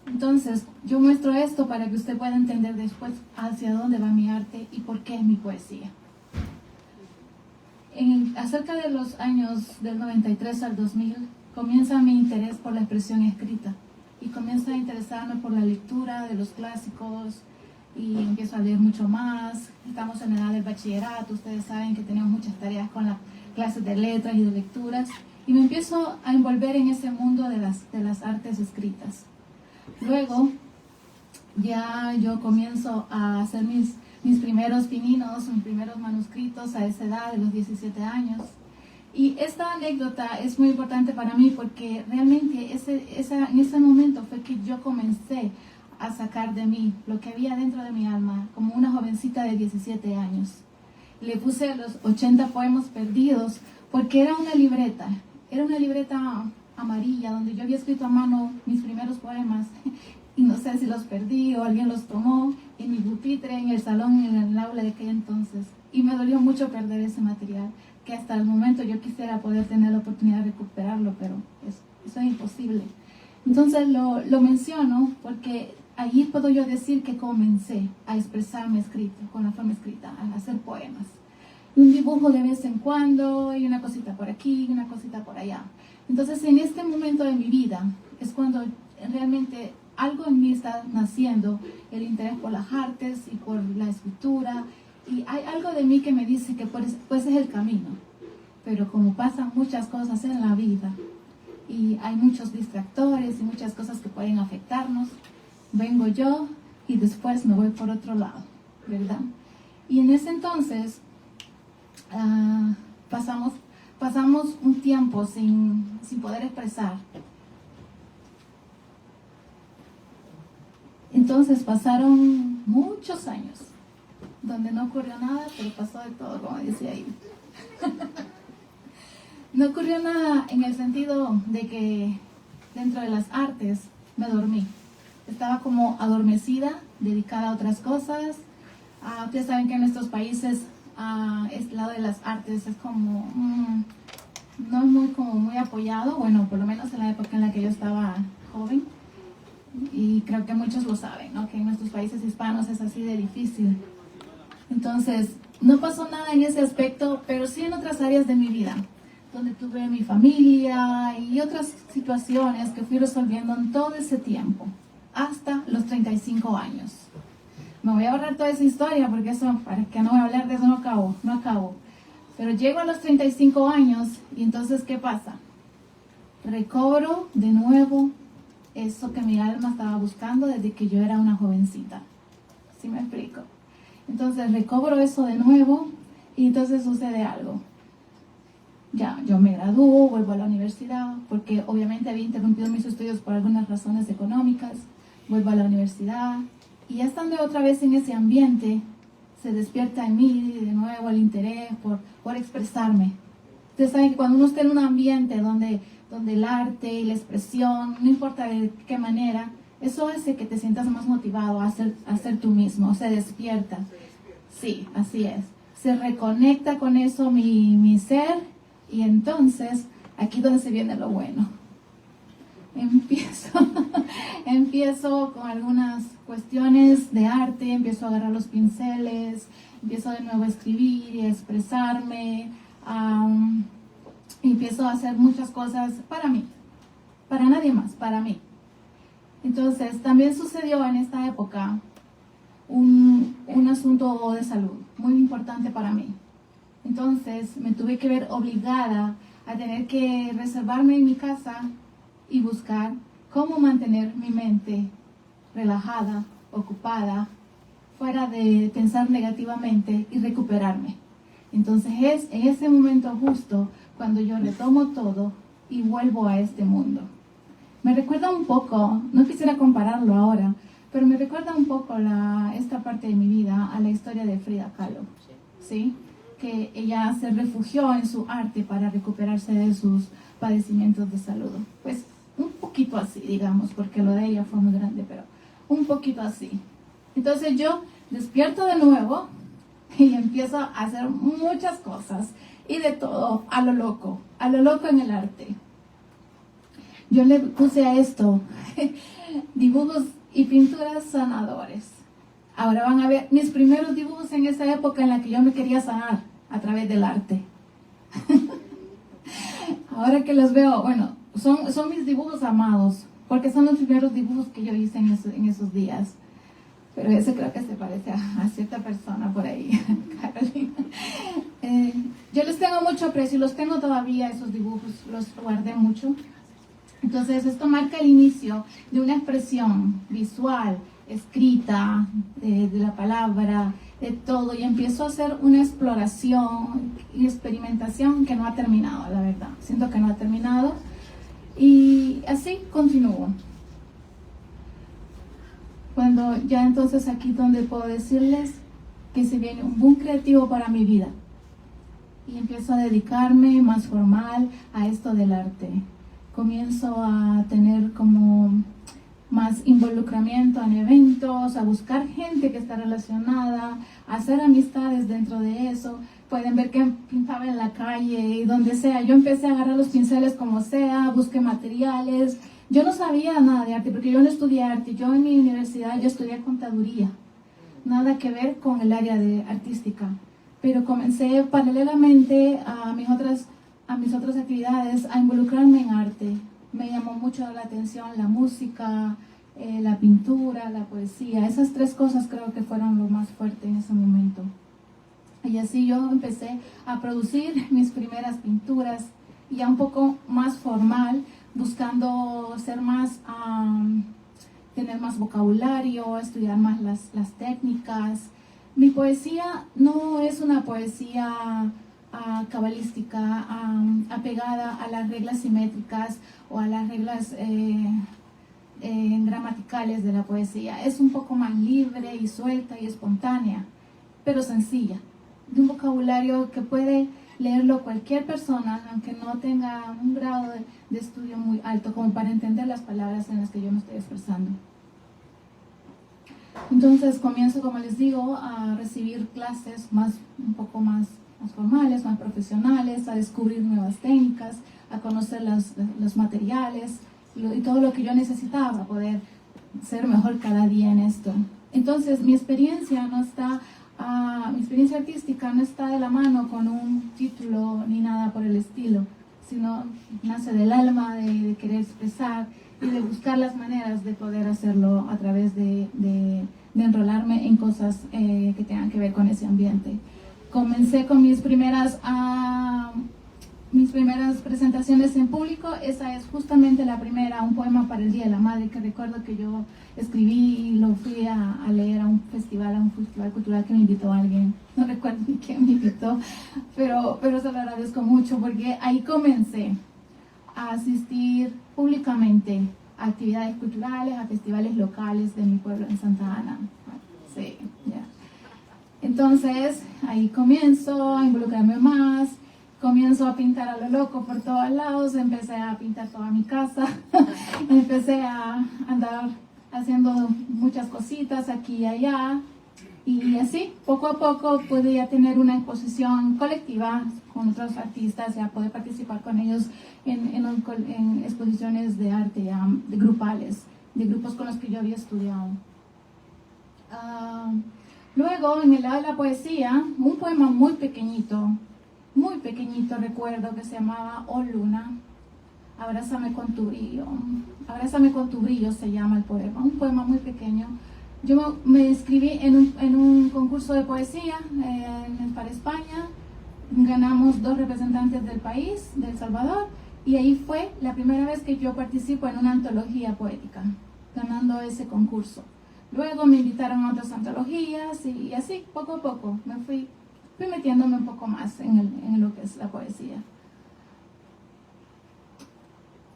Entonces, yo muestro esto para que usted pueda entender después hacia dónde va mi arte y por qué mi poesía. Acerca de los años del 93 al 2000, comienza mi interés por la expresión escrita y comienzo a interesarme por la lectura de los clásicos y empiezo a leer mucho más. Estamos en la edad del bachillerato, ustedes saben que tenemos muchas tareas con las clases de letras y de lecturas, y me empiezo a envolver en ese mundo de las artes escritas. Luego ya yo comienzo a hacer mis primeros pininos, mis primeros manuscritos a esa edad de los 17 años. Y esta anécdota es muy importante para mí porque realmente en ese momento fue que yo comencé a sacar de mí lo que había dentro de mi alma, como una jovencita de 17 años. Le puse los 80 poemas perdidos porque era una libreta amarilla donde yo había escrito a mano mis primeros poemas y no sé si los perdí o alguien los tomó y en mi pupitre, en el salón, en el aula de aquel entonces. Y me dolió mucho perder ese material, que hasta el momento yo quisiera poder tener la oportunidad de recuperarlo, pero eso es imposible. Entonces lo menciono porque allí puedo yo decir que comencé a expresarme escrito, con la forma escrita, a hacer poemas. Un dibujo de vez en cuando, y una cosita por aquí, una cosita por allá. Entonces en este momento de mi vida es cuando realmente algo en mí está naciendo, el interés por las artes y por la escritura, y hay algo de mí que me dice que pues es el camino. Pero como pasan muchas cosas en la vida, y hay muchos distractores y muchas cosas que pueden afectarnos, vengo yo y después me voy por otro lado, ¿verdad? Y en ese entonces pasamos un tiempo sin poder expresar. Entonces pasaron muchos años donde no ocurrió nada, pero pasó de todo, como dice ahí. No ocurrió nada en el sentido de que dentro de las artes me dormí. Estaba como adormecida, dedicada a otras cosas. Ustedes saben que en nuestros países este lado de las artes es como no es muy apoyado, bueno, por lo menos en la época en la que yo estaba joven. Y creo que muchos lo saben, ¿no? Que en nuestros países hispanos es así de difícil. Entonces, no pasó nada en ese aspecto, pero sí en otras áreas de mi vida, donde tuve mi familia y otras situaciones que fui resolviendo en todo ese tiempo, hasta los 35 años. Me voy a ahorrar toda esa historia, porque eso, para que no voy a hablar de eso, no acabo. Pero llego a los 35 años, y entonces, ¿qué pasa? Recobro de nuevo eso que mi alma estaba buscando desde que yo era una jovencita. ¿Sí me explico? Entonces recobro eso de nuevo y entonces sucede algo. Ya, yo me gradúo, vuelvo a la universidad, porque obviamente había interrumpido mis estudios por algunas razones económicas. Vuelvo a la universidad y ya estando otra vez en ese ambiente, se despierta en mí de nuevo el interés por expresarme. Ustedes saben que cuando uno está en un ambiente donde el arte y la expresión, no importa de qué manera, eso hace que te sientas más motivado a ser tú mismo, se despierta. Sí, así es. Se reconecta con eso mi ser, y entonces aquí es donde se viene lo bueno. Empiezo con algunas cuestiones de arte, empiezo a agarrar los pinceles, empiezo de nuevo a escribir y a expresarme, empiezo a hacer muchas cosas para mí, para nadie más, para mí. Entonces, también sucedió en esta época un asunto de salud muy importante para mí. Entonces, me tuve que ver obligada a tener que reservarme en mi casa y buscar cómo mantener mi mente relajada, ocupada, fuera de pensar negativamente y recuperarme. Entonces, es en ese momento justo cuando yo retomo todo y vuelvo a este mundo. Me recuerda un poco, no quisiera compararlo ahora, pero me recuerda un poco esta parte de mi vida a la historia de Frida Kahlo, ¿sí? Que ella se refugió en su arte para recuperarse de sus padecimientos de salud. Pues un poquito así, digamos, porque lo de ella fue muy grande, pero un poquito así. Entonces yo despierto de nuevo y empiezo a hacer muchas cosas y de todo a lo loco en el arte. Yo le puse a esto dibujos y pinturas sanadores. Ahora van a ver mis primeros dibujos en esa época en la que yo me quería sanar a través del arte. Ahora que los veo, bueno, son mis dibujos amados, porque son los primeros dibujos que yo hice en esos días. Pero ese creo que se parece a cierta persona por ahí, Carolina. Yo les tengo mucho aprecio, los tengo todavía, esos dibujos, los guardé mucho. Entonces esto marca el inicio de una expresión visual, escrita, de la palabra, de todo. Y empiezo a hacer una exploración y experimentación que no ha terminado, la verdad. Siento que no ha terminado. Y así continúo. Cuando ya entonces aquí donde puedo decirles que se viene un boom creativo para mi vida. Y empiezo a dedicarme más formal a esto del arte. Comienzo a tener como más involucramiento en eventos, a buscar gente que está relacionada, a hacer amistades dentro de eso. Pueden ver que pintaba en la calle y donde sea. Yo empecé a agarrar los pinceles como sea, busqué materiales. Yo no sabía nada de arte porque yo no estudié arte. Yo en mi universidad yo estudié contaduría. Nada que ver con el área de artística. Pero comencé paralelamente a mis otras actividades a involucrarme en arte. Me llamó mucho la atención la música, la pintura, la poesía. Esas tres cosas creo que fueron lo más fuerte en ese momento. Y así yo empecé a producir mis primeras pinturas, ya un poco más formal, buscando ser más, tener más vocabulario, estudiar más las técnicas. Mi poesía no es una poesía cabalística, apegada a las reglas simétricas o a las reglas gramaticales de la poesía. Es un poco más libre y suelta y espontánea, pero sencilla, de un vocabulario que puede leerlo cualquier persona, aunque no tenga un grado de estudio muy alto, como para entender las palabras en las que yo me estoy expresando. Entonces comienzo, como les digo, a recibir clases un poco más formales, más profesionales, a descubrir nuevas técnicas, a conocer los materiales y todo lo que yo necesitaba para poder ser mejor cada día en esto. Entonces mi experiencia artística no está de la mano con un título ni nada por el estilo, sino nace del alma, de querer expresar y de buscar las maneras de poder hacerlo a través de enrolarme en cosas que tengan que ver con ese ambiente. Comencé con mis primeras presentaciones en público. Esa es justamente la primera, un poema para el Día de la Madre, que recuerdo que yo escribí y lo fui a leer a un festival cultural que me invitó alguien. No recuerdo ni quién me invitó, pero se lo agradezco mucho porque ahí comencé a asistir públicamente a actividades culturales, a festivales locales de mi pueblo en Santa Ana. Sí, ya. Entonces, ahí comienzo a involucrarme más, comienzo a pintar a lo loco por todos lados, empecé a pintar toda mi casa, empecé a andar haciendo muchas cositas aquí y allá, y así, poco a poco pude ya tener una exposición colectiva con otros artistas, ya poder participar con ellos en exposiciones de arte de grupales, de grupos con los que yo había estudiado. Luego, en el lado de la poesía, un poema muy pequeñito recuerdo, que se llamaba Oh Luna, abrázame con tu brillo se llama el poema, un poema muy pequeño. Yo me inscribí en un concurso de poesía para España, ganamos 2 representantes del país, de El Salvador, y ahí fue la primera vez que yo participo en una antología poética, ganando ese concurso. Luego me invitaron a otras antologías y así, poco a poco, me fui metiéndome un poco más en lo que es la poesía.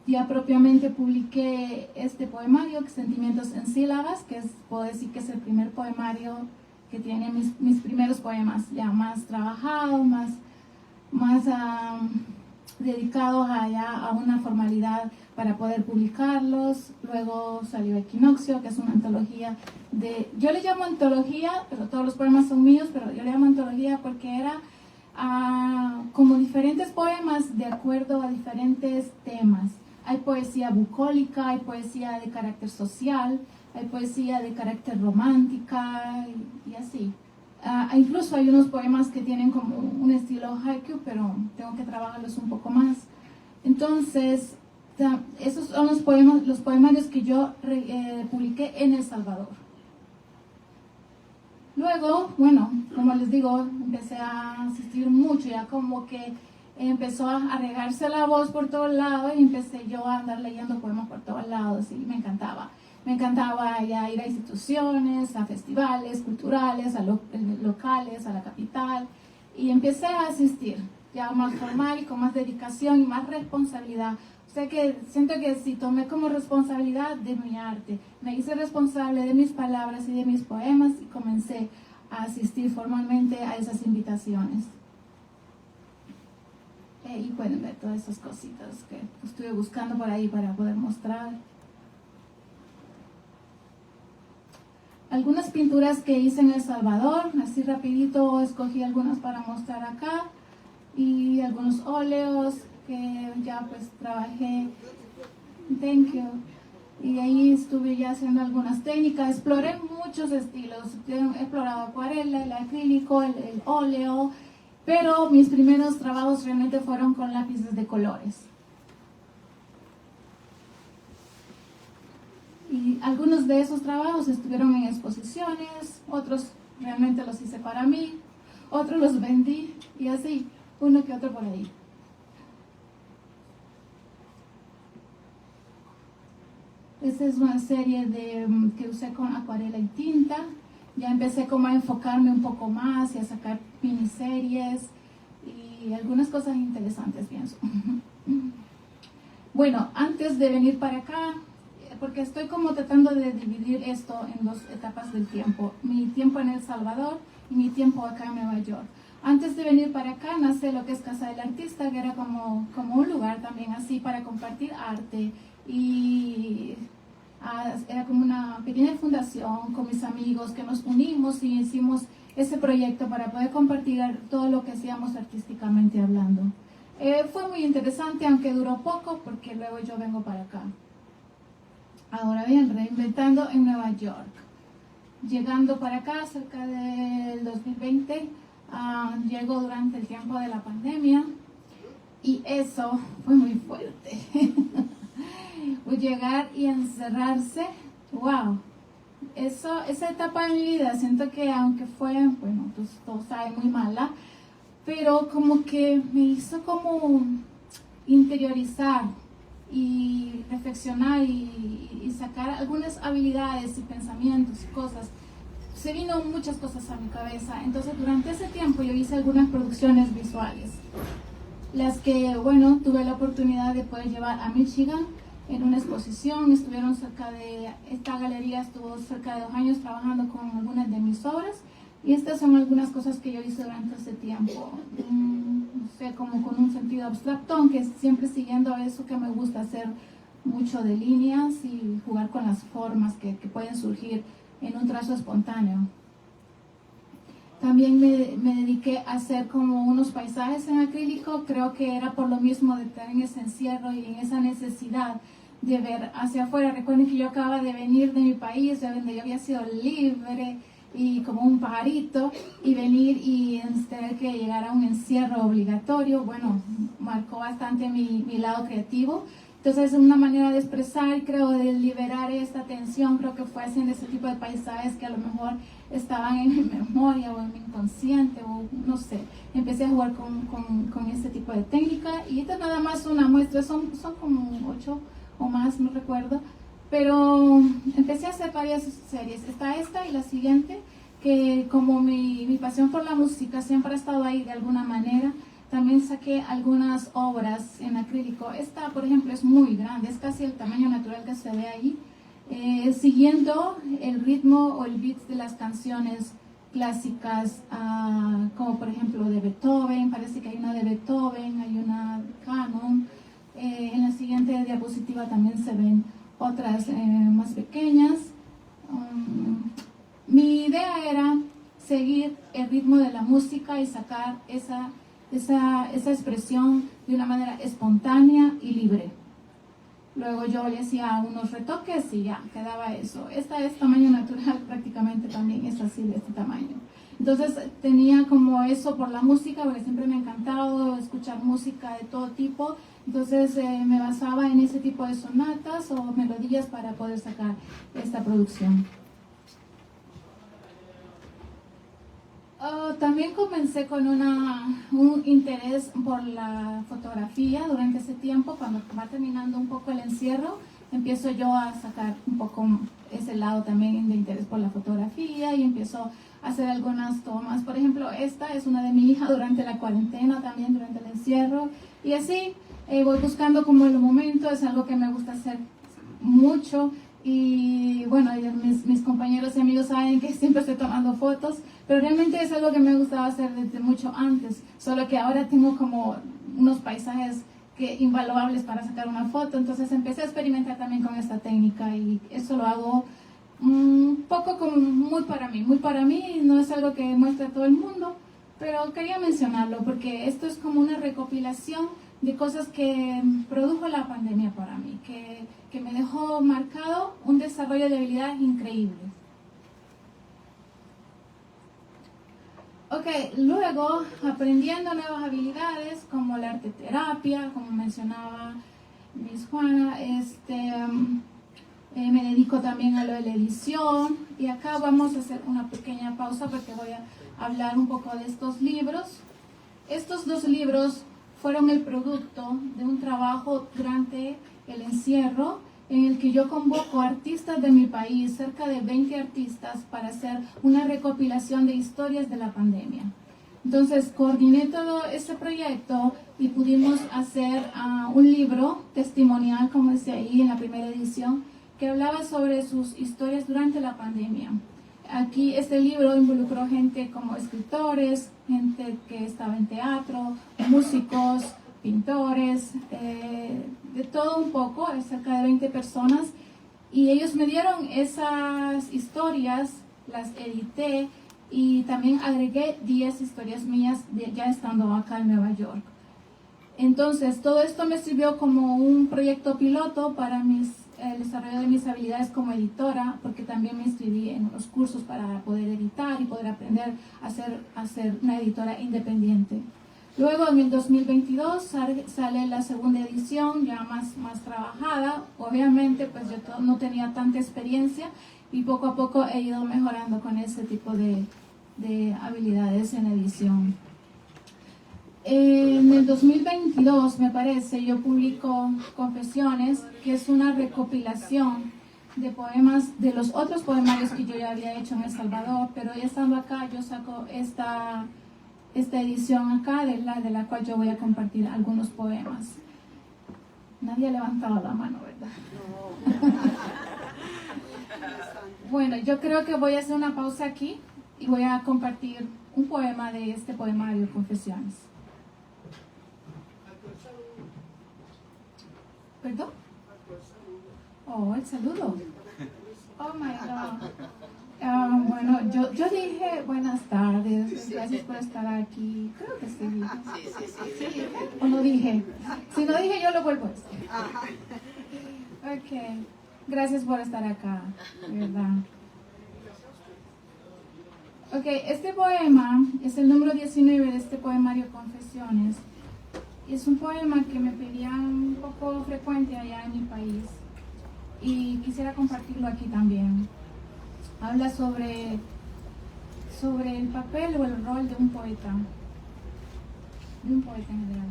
Ya propiamente publiqué este poemario, Sentimientos en sílabas, que puedo decir que es el primer poemario que tiene mis primeros poemas, ya más trabajados, más dedicados a una formalidad para poder publicarlos. Luego salió Equinoccio, que es una antología yo le llamo antología, pero todos los poemas son míos, pero yo le llamo antología porque era como diferentes poemas de acuerdo a diferentes temas. Hay poesía bucólica, hay poesía de carácter social, hay poesía de carácter romántica y así. Incluso hay unos poemas que tienen como un estilo haiku, pero tengo que trabajarlos un poco más. Entonces, esos son los poemarios que yo publiqué en El Salvador. Luego, bueno, como les digo, empecé a asistir mucho, ya como que empezó a regarse la voz por todos lados y empecé yo a andar leyendo poemas por todos lados y me encantaba. Me encantaba ya ir a instituciones, a festivales culturales, a locales, a la capital, y empecé a asistir ya más formal y con más dedicación y más responsabilidad. O sea que siento que sí tomé como responsabilidad de mi arte, me hice responsable de mis palabras y de mis poemas y comencé a asistir formalmente a esas invitaciones. Y pueden ver todas esas cositas que estuve buscando por ahí para poder mostrar. algunas pinturas que hice en El Salvador, así rapidito escogí algunas para mostrar acá, y algunos óleos que ya pues trabajé, thank you, y ahí estuve ya haciendo algunas técnicas, exploré muchos estilos, he explorado acuarela, el acrílico, el óleo, pero mis primeros trabajos realmente fueron con lápices de colores. Y algunos de esos trabajos estuvieron en exposiciones, otros realmente los hice para mí, otros los vendí y así, uno que otro por ahí. Esta es una serie que usé con acuarela y tinta. Ya empecé como a enfocarme un poco más y a sacar miniseries y algunas cosas interesantes, pienso. Bueno, antes de venir para acá, porque estoy como tratando de dividir esto en dos etapas del tiempo, mi tiempo en El Salvador y mi tiempo acá en Nueva York. Antes de venir para acá nace lo que es Casa del Artista, que era como un lugar también así para compartir arte, y era como una pequeña fundación con mis amigos que nos unimos y hicimos ese proyecto para poder compartir todo lo que hacíamos artísticamente hablando. Fue muy interesante, aunque duró poco, porque luego yo vengo para acá. Ahora bien, reinventando en Nueva York. Llegando para acá cerca del 2020, llegó durante el tiempo de la pandemia y eso fue muy fuerte. Llegar y encerrarse, wow. Esa etapa de mi vida, siento que aunque fue, bueno, pues todos saben, muy mala, pero como que me hizo como interiorizar y reflexionar y sacar algunas habilidades y pensamientos y cosas. Se vino muchas cosas a mi cabeza, entonces durante ese tiempo yo hice algunas producciones visuales, las que, bueno, tuve la oportunidad de poder llevar a Michigan en una exposición. Estuvieron cerca de, esta galería estuvo cerca de 2 años trabajando con algunas de mis obras, y estas son algunas cosas que yo hice durante ese tiempo, no sé, como con un sentido abstracto, aunque siempre siguiendo eso que me gusta hacer mucho de líneas y jugar con las formas que pueden surgir en un trazo espontáneo. También me dediqué a hacer como unos paisajes en acrílico, creo que era por lo mismo de estar en ese encierro y en esa necesidad de ver hacia afuera. Recuerden que yo acababa de venir de mi país, de donde yo había sido libre y como un pajarito, y venir y tener que llegar a un encierro obligatorio, bueno, marcó bastante mi lado creativo. Entonces, una manera de expresar, creo, de liberar esta tensión, creo que fue haciendo ese tipo de paisajes que a lo mejor estaban en mi memoria o en mi inconsciente, o no sé. Empecé a jugar con este tipo de técnica, y esta es nada más una muestra, son como 8 o más, no recuerdo, pero empecé a hacer varias series. Está esta y la siguiente, que como mi pasión por la música siempre ha estado ahí de alguna manera, también saqué algunas obras en acrílico. Esta, por ejemplo, es muy grande, es casi el tamaño natural que se ve ahí, siguiendo el ritmo o el beat de las canciones clásicas, como por ejemplo de Beethoven. Parece que hay una de Beethoven, hay una canon. En la siguiente diapositiva también se ven otras más pequeñas. Mi idea era seguir el ritmo de la música y sacar esa expresión de una manera espontánea y libre. Luego yo le hacía unos retoques y ya quedaba eso. Esta es tamaño natural, prácticamente también es así, de este tamaño. Entonces tenía como eso por la música, porque siempre me ha encantado escuchar música de todo tipo. Entonces me basaba en ese tipo de sonatas o melodías para poder sacar esta producción. También comencé con un interés por la fotografía durante ese tiempo. Cuando va terminando un poco el encierro, empiezo yo a sacar un poco ese lado también de interés por la fotografía, y empiezo a hacer algunas tomas. Por ejemplo, esta es una de mi hija durante la cuarentena, también durante el encierro, y así voy buscando como el momento. Es algo que me gusta hacer mucho. Y bueno, mis compañeros y amigos saben que siempre estoy tomando fotos, pero realmente es algo que me gustaba hacer desde mucho antes, solo que ahora tengo como unos paisajes invaluables para sacar una foto. Entonces empecé a experimentar también con esta técnica, y eso lo hago poco como muy para mí, no es algo que muestre a todo el mundo, pero quería mencionarlo porque esto es como una recopilación de cosas que produjo la pandemia para mí, que me dejó marcado un desarrollo de habilidades increíbles. Ok, luego aprendiendo nuevas habilidades como la arteterapia, como mencionaba Miss Juana, me dedico también a lo de la edición y acá vamos a hacer una pequeña pausa porque voy a hablar un poco de estos libros. Estos 2 libros fueron el producto de un trabajo durante el encierro en el que yo convoco a artistas de mi país, cerca de 20 artistas, para hacer una recopilación de historias de la pandemia. Entonces coordiné todo ese proyecto y pudimos hacer un libro testimonial, como decía ahí en la primera edición, que hablaba sobre sus historias durante la pandemia. Aquí este libro involucró gente como escritores, gente que estaba en teatro, músicos, pintores, de todo un poco, cerca de 20 personas, y ellos me dieron esas historias, las edité y también agregué 10 historias mías ya estando acá en Nueva York. Entonces todo esto me sirvió como un proyecto piloto para el desarrollo de mis habilidades como editora, porque también me inscribí en unos cursos para poder editar y poder aprender a ser una editora independiente. Luego en el 2022 sale la segunda edición ya más trabajada. Obviamente pues yo no tenía tanta experiencia y poco a poco he ido mejorando con ese tipo de habilidades en edición. En el 2022, me parece, yo publico Confesiones, que es una recopilación de poemas, de los otros poemarios que yo ya había hecho en El Salvador, pero ya estando acá, yo saco esta edición acá, de la cual yo voy a compartir algunos poemas. Nadie ha levantado la mano, ¿verdad? Bueno, yo creo que voy a hacer una pausa aquí y voy a compartir un poema de este poemario, Confesiones. ¿Perdón? Oh, el saludo. Oh my God. Bueno, yo dije buenas tardes, gracias por estar aquí. Creo que sí. Sí. ¿O no dije? Si no dije, yo lo vuelvo a decir. Ok. Gracias por estar acá, ¿verdad? Ok, este poema es el número 19 de este poemario Confesiones. Es un poema que me pedían un poco frecuente allá en mi país y quisiera compartirlo aquí también. Habla sobre el papel o el rol de un poeta en general.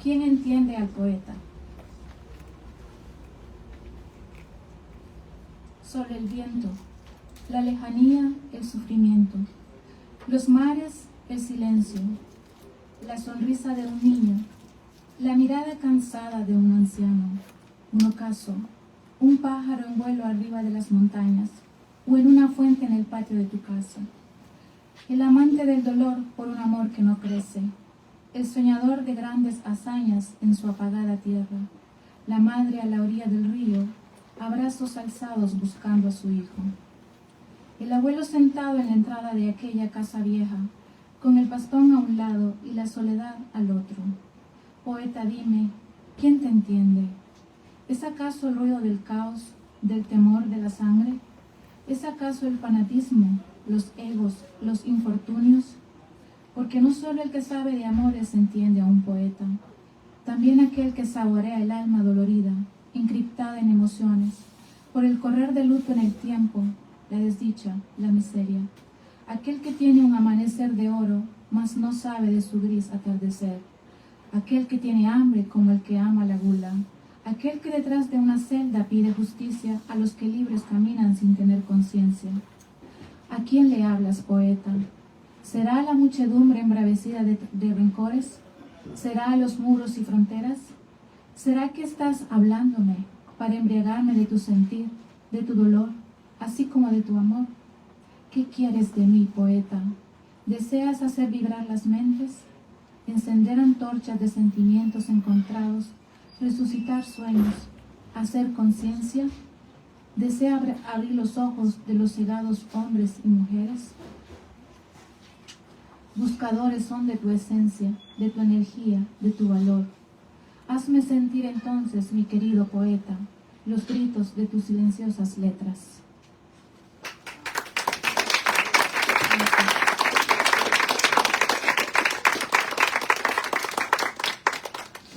¿Quién entiende al poeta? Solo el viento, la lejanía, el sufrimiento. Los mares, el silencio, la sonrisa de un niño, la mirada cansada de un anciano, un ocaso, un pájaro en vuelo arriba de las montañas o en una fuente en el patio de tu casa. El amante del dolor por un amor que no crece, el soñador de grandes hazañas en su apagada tierra, la madre a la orilla del río, abrazos alzados buscando a su hijo. El abuelo sentado en la entrada de aquella casa vieja, con el bastón a un lado y la soledad al otro. Poeta, dime, ¿quién te entiende? ¿Es acaso el ruido del caos, del temor de la sangre? ¿Es acaso el fanatismo, los egos, los infortunios? Porque no solo el que sabe de amores entiende a un poeta, también aquel que saborea el alma dolorida, encriptada en emociones, por el correr del luto en el tiempo, la desdicha, la miseria. Aquel que tiene un amanecer de oro, mas no sabe de su gris atardecer. Aquel que tiene hambre como el que ama la gula. Aquel que detrás de una celda pide justicia a los que libres caminan sin tener conciencia. ¿A quién le hablas, poeta? ¿Será a la muchedumbre embravecida de rencores? ¿Será a los muros y fronteras? ¿Será que estás hablándome para embriagarme de tu sentir, de tu dolor, así como de tu amor? ¿Qué quieres de mí, poeta? ¿Deseas hacer vibrar las mentes? ¿Encender antorchas de sentimientos encontrados? ¿Resucitar sueños? hacer conciencia, desea abrir los ojos de los cegados hombres y mujeres. Buscadores son de tu esencia, de tu energía, de tu valor. Hazme sentir entonces, mi querido poeta, los gritos de tus silenciosas letras.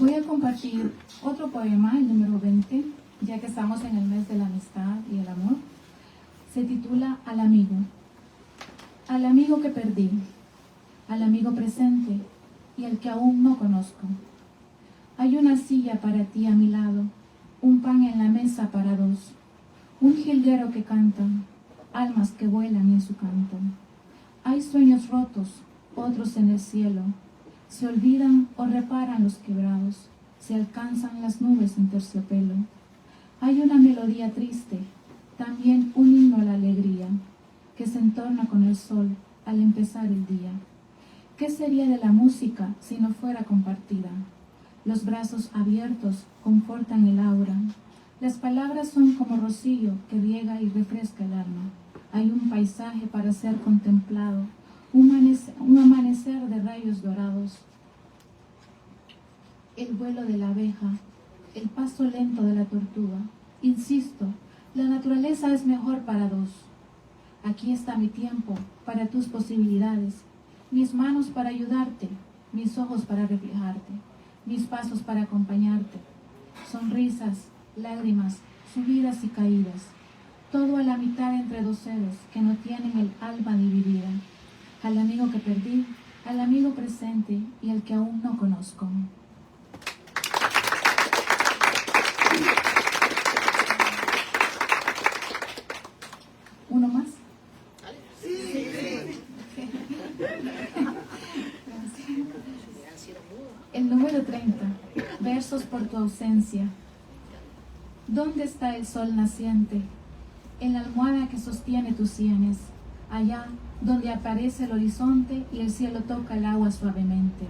Voy a compartir otro poema, el número 20, ya que estamos en el mes de la amistad y el amor. Se titula Al amigo que perdí, al amigo presente y al que aún no conozco. Hay una silla para ti a mi lado, un pan en la mesa para dos, un jilguero que canta, almas que vuelan en su canto. Hay sueños rotos, otros en el cielo, se olvidan o reparan los quebrados, se alcanzan las nubes en terciopelo. Hay una melodía triste, también un himno a la alegría, que se entorna con el sol al empezar el día. ¿Qué sería de la música si no fuera compartida? Los brazos abiertos confortan el aura. Las palabras son como rocío que riega y refresca el alma. Hay un paisaje para ser contemplado, un amanecer de rayos dorados. El vuelo de la abeja, el paso lento de la tortuga. Insisto, la naturaleza es mejor para dos. Aquí está mi tiempo para tus posibilidades, mis manos para ayudarte, mis ojos para reflejarte, mis pasos para acompañarte. Sonrisas, lágrimas, subidas y caídas, todo a la mitad entre dos seres que no tienen el alma dividida. Al amigo que perdí, al amigo presente y al que aún no conozco. ¿Uno más? El número 30, versos por tu ausencia. ¿Dónde está el sol naciente? En la almohada que sostiene tus sienes, allá donde aparece el horizonte y el cielo toca el agua suavemente.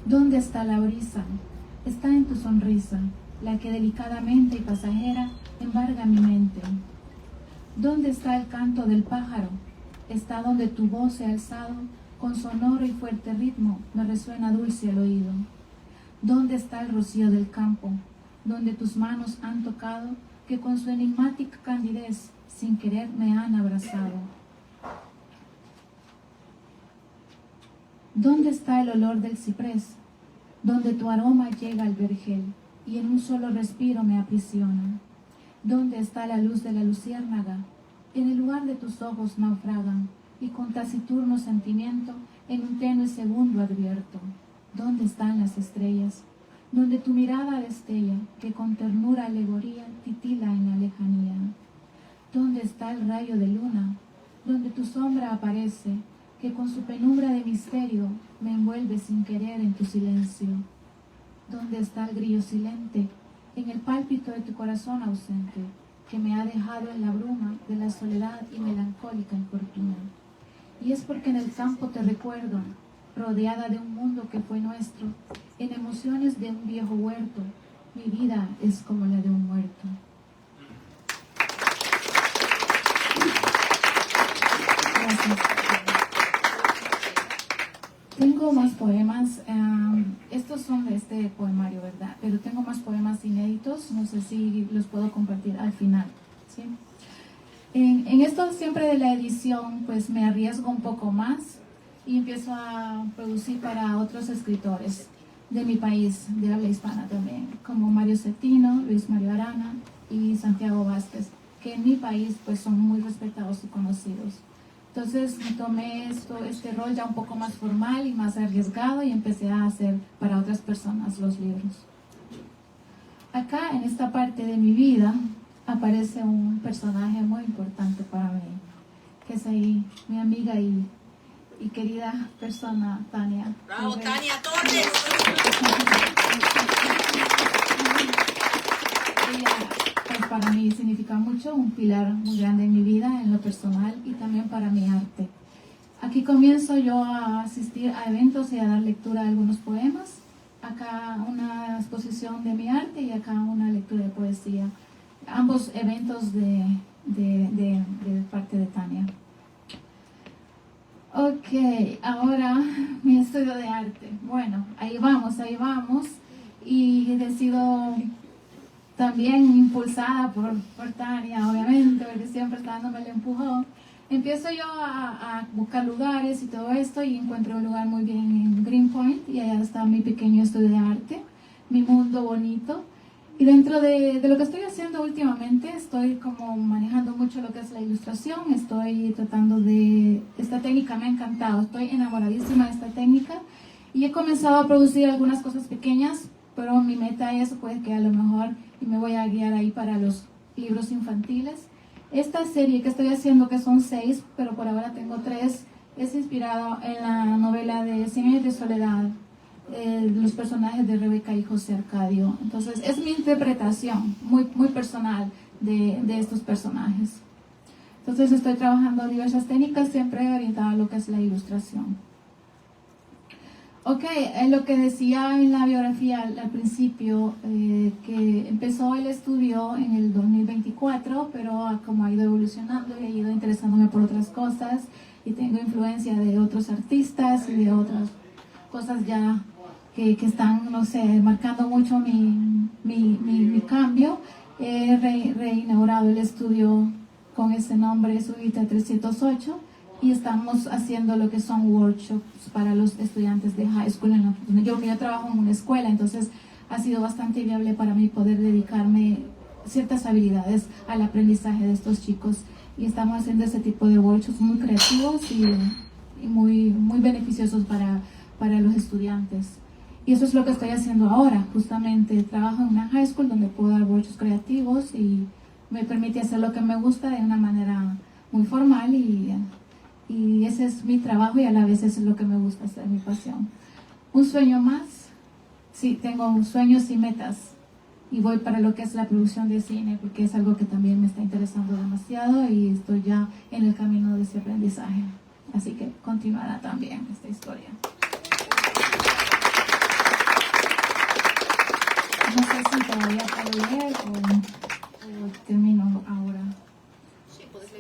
¿Dónde está la brisa? Está en tu sonrisa, la que delicadamente y pasajera embarga mi mente. ¿Dónde está el canto del pájaro? Está donde tu voz se ha alzado, con sonoro y fuerte ritmo me resuena dulce al oído. ¿Dónde está el rocío del campo? Donde tus manos han tocado, que con su enigmática candidez, sin querer me han abrazado. ¿Dónde está el olor del ciprés? Donde tu aroma llega al vergel, y en un solo respiro me aprisiona. ¿Dónde está la luz de la luciérnaga? En el lugar de tus ojos naufragan, y con taciturno sentimiento, en un tenue segundo advierto. ¿Dónde están las estrellas? Donde tu mirada destella, que con ternura alegoría titila en la lejanía. ¿Dónde está el rayo de luna? Donde tu sombra aparece, que con su penumbra de misterio me envuelve sin querer en tu silencio. ¿Dónde está el grillo silente? En el pálpito de tu corazón ausente, que me ha dejado en la bruma de la soledad y melancólica infortuna. Y es porque en el campo te recuerdo, rodeada de un mundo que fue nuestro, en emociones de un viejo huerto, mi vida es como la de un muerto. Gracias. Tengo más poemas, estos son de este poemario, ¿verdad? Pero tengo más poemas inéditos, no sé si los puedo compartir al final, ¿sí? En esto siempre de la edición, pues me arriesgo un poco más y empiezo a producir para otros escritores de mi país, de habla hispana también, como Mario Cetino, Luis Mario Arana y Santiago Vázquez, que en mi país pues son muy respetados y conocidos. Entonces me tomé este rol ya un poco más formal y más arriesgado y empecé a hacer para otras personas los libros. Acá en esta parte de mi vida aparece un personaje muy importante para mí, que es ahí mi amiga y querida persona, Tania. ¡Bravo, Tania Torres! Ella, pues, para mí significa mucho, un pilar muy grande en mi vida, en lo personal y también para mi arte. Aquí comienzo yo a asistir a eventos y a dar lectura a algunos poemas acá una exposición de mi arte y acá una lectura de poesía. Ambos eventos de parte de Tania. Ok, ahora mi estudio de arte. Bueno, ahí vamos. Y he sido también impulsada por Tania, obviamente, porque siempre está dándome el empujón. Empiezo yo a buscar lugares y todo esto y encuentro un lugar muy bien en Greenpoint y allá está mi pequeño estudio de arte, mi mundo bonito. Y dentro de lo que estoy haciendo últimamente, estoy como manejando mucho lo que es la ilustración, estoy tratando de... Esta técnica me ha encantado, estoy enamoradísima de esta técnica y he comenzado a producir algunas cosas pequeñas, pero mi meta es pues que a lo mejor, y me voy a guiar ahí para los libros infantiles. Esta serie que estoy haciendo, que son 6, pero por ahora tengo 3, es inspirado en la novela de 100 años de soledad, los personajes de Rebeca y José Arcadio. Entonces es mi interpretación muy personal de estos personajes. Entonces estoy trabajando diversas técnicas, siempre orientada a lo que es la ilustración. Ok, lo que decía en la biografía al principio, que empezó el estudio en el 2024, pero como ha ido evolucionando y he ido interesándome por otras cosas y tengo influencia de otros artistas y de otras cosas ya que están, no sé, marcando mucho mi cambio. He reinaugurado el estudio con ese nombre, Subita 308, y estamos haciendo lo que son workshops para los estudiantes de high school. Yo trabajo en una escuela, entonces ha sido bastante viable para mí poder dedicarme ciertas habilidades al aprendizaje de estos chicos, y estamos haciendo ese tipo de workshops muy creativos y muy beneficiosos para los estudiantes. Y eso es lo que estoy haciendo ahora, justamente trabajo en una high school donde puedo dar workshops creativos y me permite hacer lo que me gusta de una manera muy formal, y ese es mi trabajo y a la vez eso es lo que me gusta hacer, mi pasión. Un sueño más, sí, tengo sueños y metas y voy para lo que es la producción de cine, porque es algo que también me está interesando demasiado y estoy ya en el camino de ese aprendizaje, así que continuará también esta historia. No sé si todavía puedo leer o termino ahora.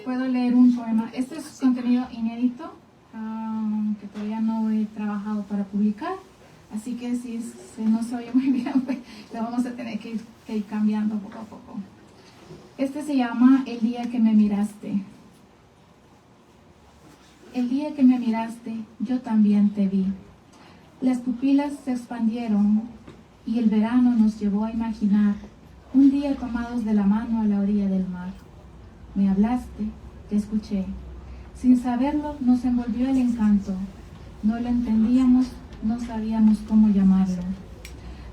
Puedo leer un poema. Este es contenido inédito que todavía no he trabajado para publicar, así que si no se oye muy bien, pues lo vamos a tener que ir cambiando poco a poco. Este se llama El día que me miraste. El día que me miraste, yo también te vi. Las pupilas se expandieron y el verano nos llevó a imaginar un día tomados de la mano a la orilla del mar. Me hablaste, te escuché. Sin saberlo nos envolvió el encanto. No lo entendíamos, no sabíamos cómo llamarlo.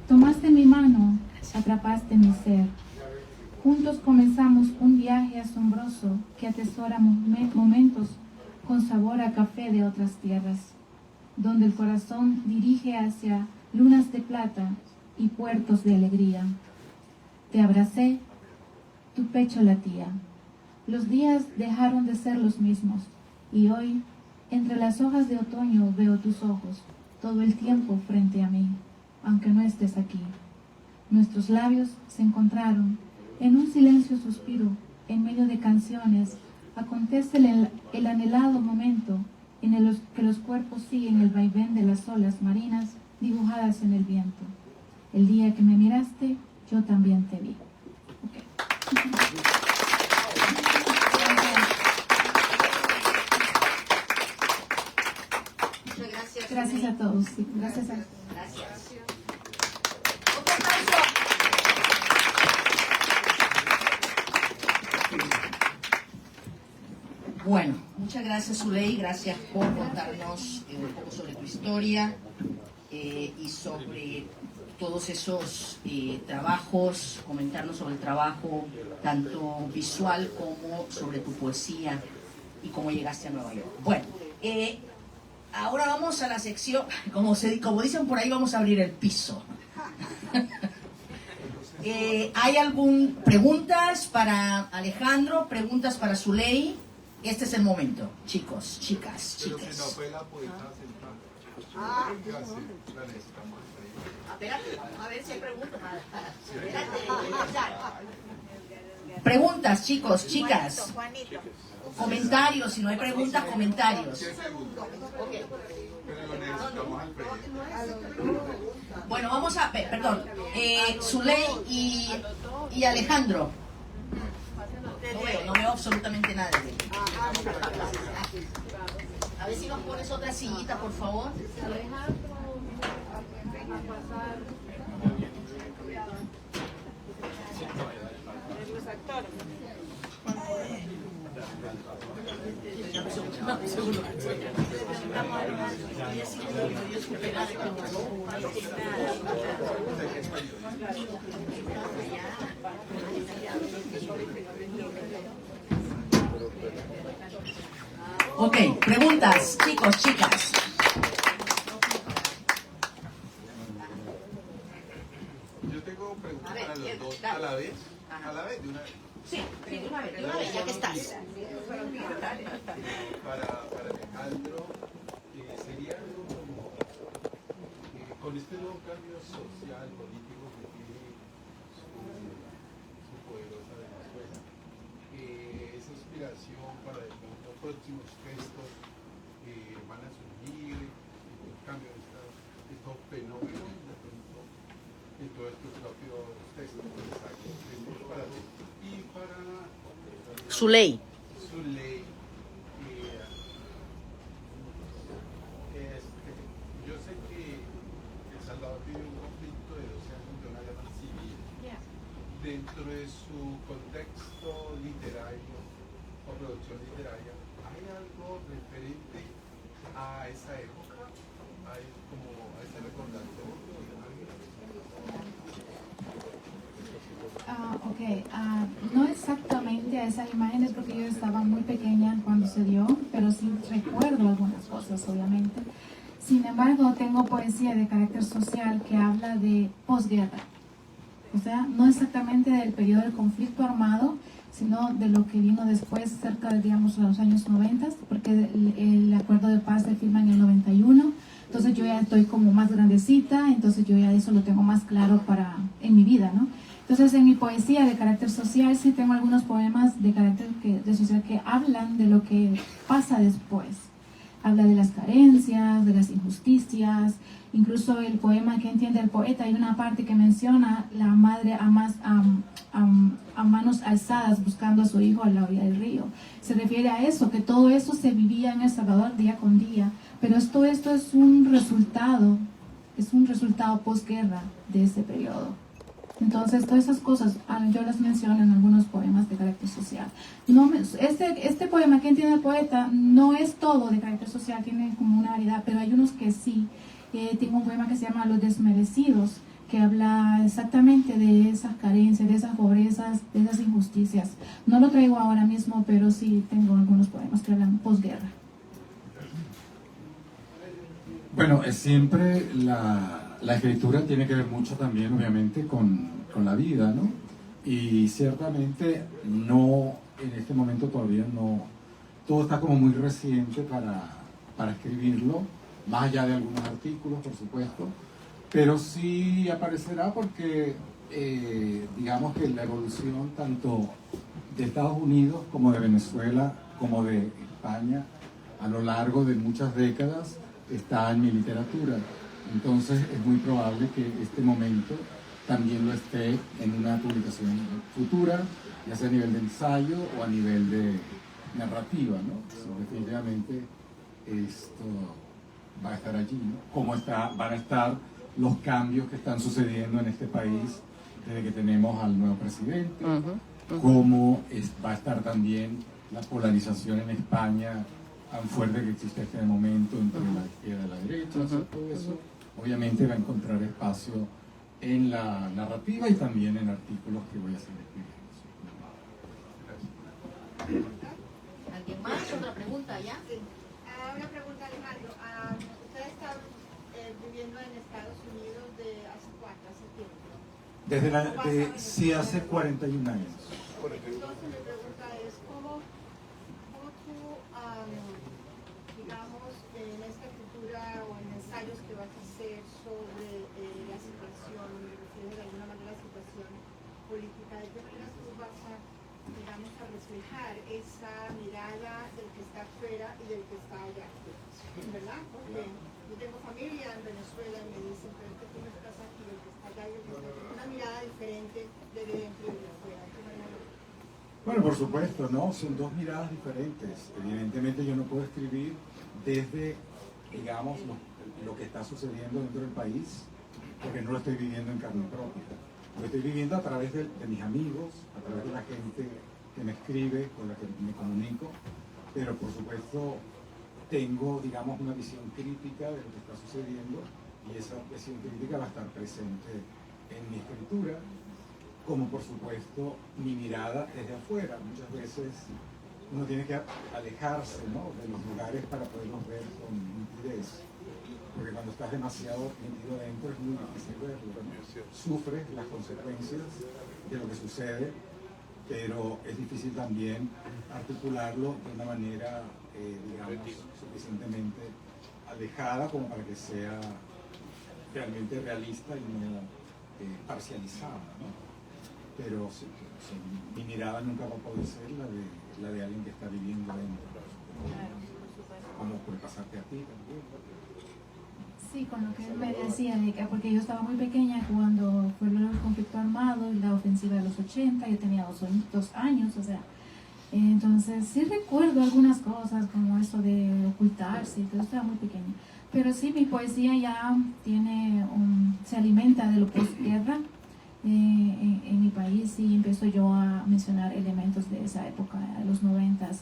Tomaste mi mano, atrapaste mi ser. Juntos comenzamos un viaje asombroso que atesora momentos con sabor a café de otras tierras, donde el corazón dirige hacia lunas de plata y puertos de alegría. Te abracé, tu pecho latía. Los días dejaron de ser los mismos y hoy, entre las hojas de otoño, veo tus ojos todo el tiempo frente a mí, aunque no estés aquí. Nuestros labios se encontraron en un silencio suspiro, en medio de canciones. Acontece el anhelado momento en el que los cuerpos siguen el vaivén de las olas marinas dibujadas en el viento. El día que me miraste, yo también te vi. Okay. Muchas gracias. Gracias a todos. Sí, gracias a Gracias. Otro aplauso. Bueno, muchas gracias, Zuley. Gracias por contarnos un poco sobre tu historia y sobre todos esos trabajos, comentarnos sobre el trabajo tanto visual como sobre tu poesía y cómo llegaste a Nueva York. Bueno, ahora vamos a la sección, como dicen por ahí, vamos a abrir el piso. ¿Hay preguntas para Alejandro? ¿Preguntas para Zuley? Este es el momento, chicos, chicas, chicas. Espérate, vamos a ver si hay preguntas. Espérate, preguntas, chicos, chicas. Comentarios, si no hay preguntas, comentarios. Okay. Bueno, vamos a ver, perdón, Zuley y Alejandro. No veo absolutamente nada. A ver si nos pones otra sillita, por favor. Ok, preguntas, chicos, chicas. Yo tengo preguntas para los dos a la vez. A la vez, de una vez. Sí, de una vez, ya que estás. Para Alejandro, sería algo como con este nuevo cambio social, político que tiene su poderosa Venezuela, esa inspiración para de pronto próximos textos van a surgir, el cambio de estos fenómenos de pronto en todos estos propios textos. Para ti. Y para Zuley. Zuley, yo sé que El Salvador vive un conflicto de 12 años de una guerra civil. Dentro de su contexto literario o producción literaria, ¿hay algo referente a esa época? ¿Hay como a ese recordatorio? No exactamente a esas imágenes porque yo estaba muy pequeña cuando se dio, pero sí recuerdo algunas cosas, obviamente. Sin embargo, tengo poesía de carácter social que habla de posguerra. O sea, no exactamente del periodo del conflicto armado, sino de lo que vino después, cerca de, digamos, los años 90, porque el acuerdo de paz se firma en el 91. Entonces yo ya estoy como más grandecita, entonces yo ya eso lo tengo más claro en mi vida, ¿no? Entonces en mi poesía de carácter social sí tengo algunos poemas de carácter de social que hablan de lo que pasa después. Habla de las carencias, de las injusticias, incluso el poema que entiende el poeta, hay una parte que menciona la madre a manos alzadas buscando a su hijo a la orilla del río. Se refiere a eso, que todo eso se vivía en El Salvador día con día, pero esto es un resultado posguerra de ese periodo. Entonces, todas esas cosas yo las menciono en algunos poemas de carácter social. Este poema que entiende el poeta no es todo de carácter social, tiene como una variedad, pero hay unos que sí. Tengo un poema que se llama Los Desmerecidos, que habla exactamente de esas carencias, de esas pobrezas, de esas injusticias. No lo traigo ahora mismo, pero sí tengo algunos poemas que hablan posguerra. Bueno, siempre la escritura tiene que ver mucho también, obviamente, con la vida, ¿no? Y ciertamente no, en este momento todavía no, todo está como muy reciente para escribirlo, más allá de algunos artículos, por supuesto, pero sí aparecerá porque, digamos que la evolución tanto de Estados Unidos como de Venezuela, como de España, a lo largo de muchas décadas, está en mi literatura. Entonces es muy probable que este momento también lo esté en una publicación futura, ya sea a nivel de ensayo o a nivel de narrativa, ¿no? So, definitivamente esto va a estar allí, ¿no? Como van a estar los cambios que están sucediendo en este país desde que tenemos al nuevo presidente, cómo va a estar también la polarización en España tan fuerte que existe en este momento entre la izquierda y la derecha, todo eso obviamente va a encontrar espacio en la narrativa y también en artículos que voy a seguir escribiendo. ¿Alguien más? ¿Otra pregunta ya? Sí. Una pregunta, Alejandro. ¿Usted está viviendo en Estados Unidos hace cuánto? ¿Hace tiempo? Sí, hace 41 años. Entonces mi pregunta es, ¿cómo tú, digamos, en esta escritura o en ensayos que vas a hacer sobre la situación, me refiero de alguna manera a la situación política, ¿de qué manera tú vas a, digamos, a reflejar esa mirada del que está afuera y del que está allá? ¿Verdad? Porque yo tengo familia en Venezuela y me dicen, pero es que tú no estás aquí, el que está allá y el que está aquí. Una mirada diferente de dentro y de afuera. ¿De qué manera? Bueno, por supuesto, ¿no? Son dos miradas diferentes. Evidentemente yo no puedo escribir desde, digamos, lo que está sucediendo dentro del país, porque no lo estoy viviendo en carne propia. Lo estoy viviendo a través de mis amigos, a través de la gente que me escribe, con la que me comunico, pero por supuesto tengo, digamos, una visión crítica de lo que está sucediendo y esa visión crítica va a estar presente en mi escritura, como por supuesto mi mirada desde afuera. Muchas veces uno tiene que alejarse, ¿no?, de los lugares para poderlos ver con nitidez, porque cuando estás demasiado metido dentro es muy difícil verlo, ¿no? Sufres las consecuencias de lo que sucede, pero es difícil también articularlo de una manera, digamos, suficientemente alejada como para que sea realmente realista y no parcializada, ¿no? Pero sí, mi mirada nunca va a poder ser la de alguien que está viviendo dentro. Como puede pasarte a ti también. Sí, con lo que él me decía, porque yo estaba muy pequeña cuando fue el conflicto armado y la ofensiva de los 80, yo tenía 2 años, o sea, entonces sí recuerdo algunas cosas como eso de ocultarse, yo estaba muy pequeña, pero sí, mi poesía ya tiene se alimenta de lo posguerra. En mi país sí empiezo yo a mencionar elementos de esa época, de los 90s.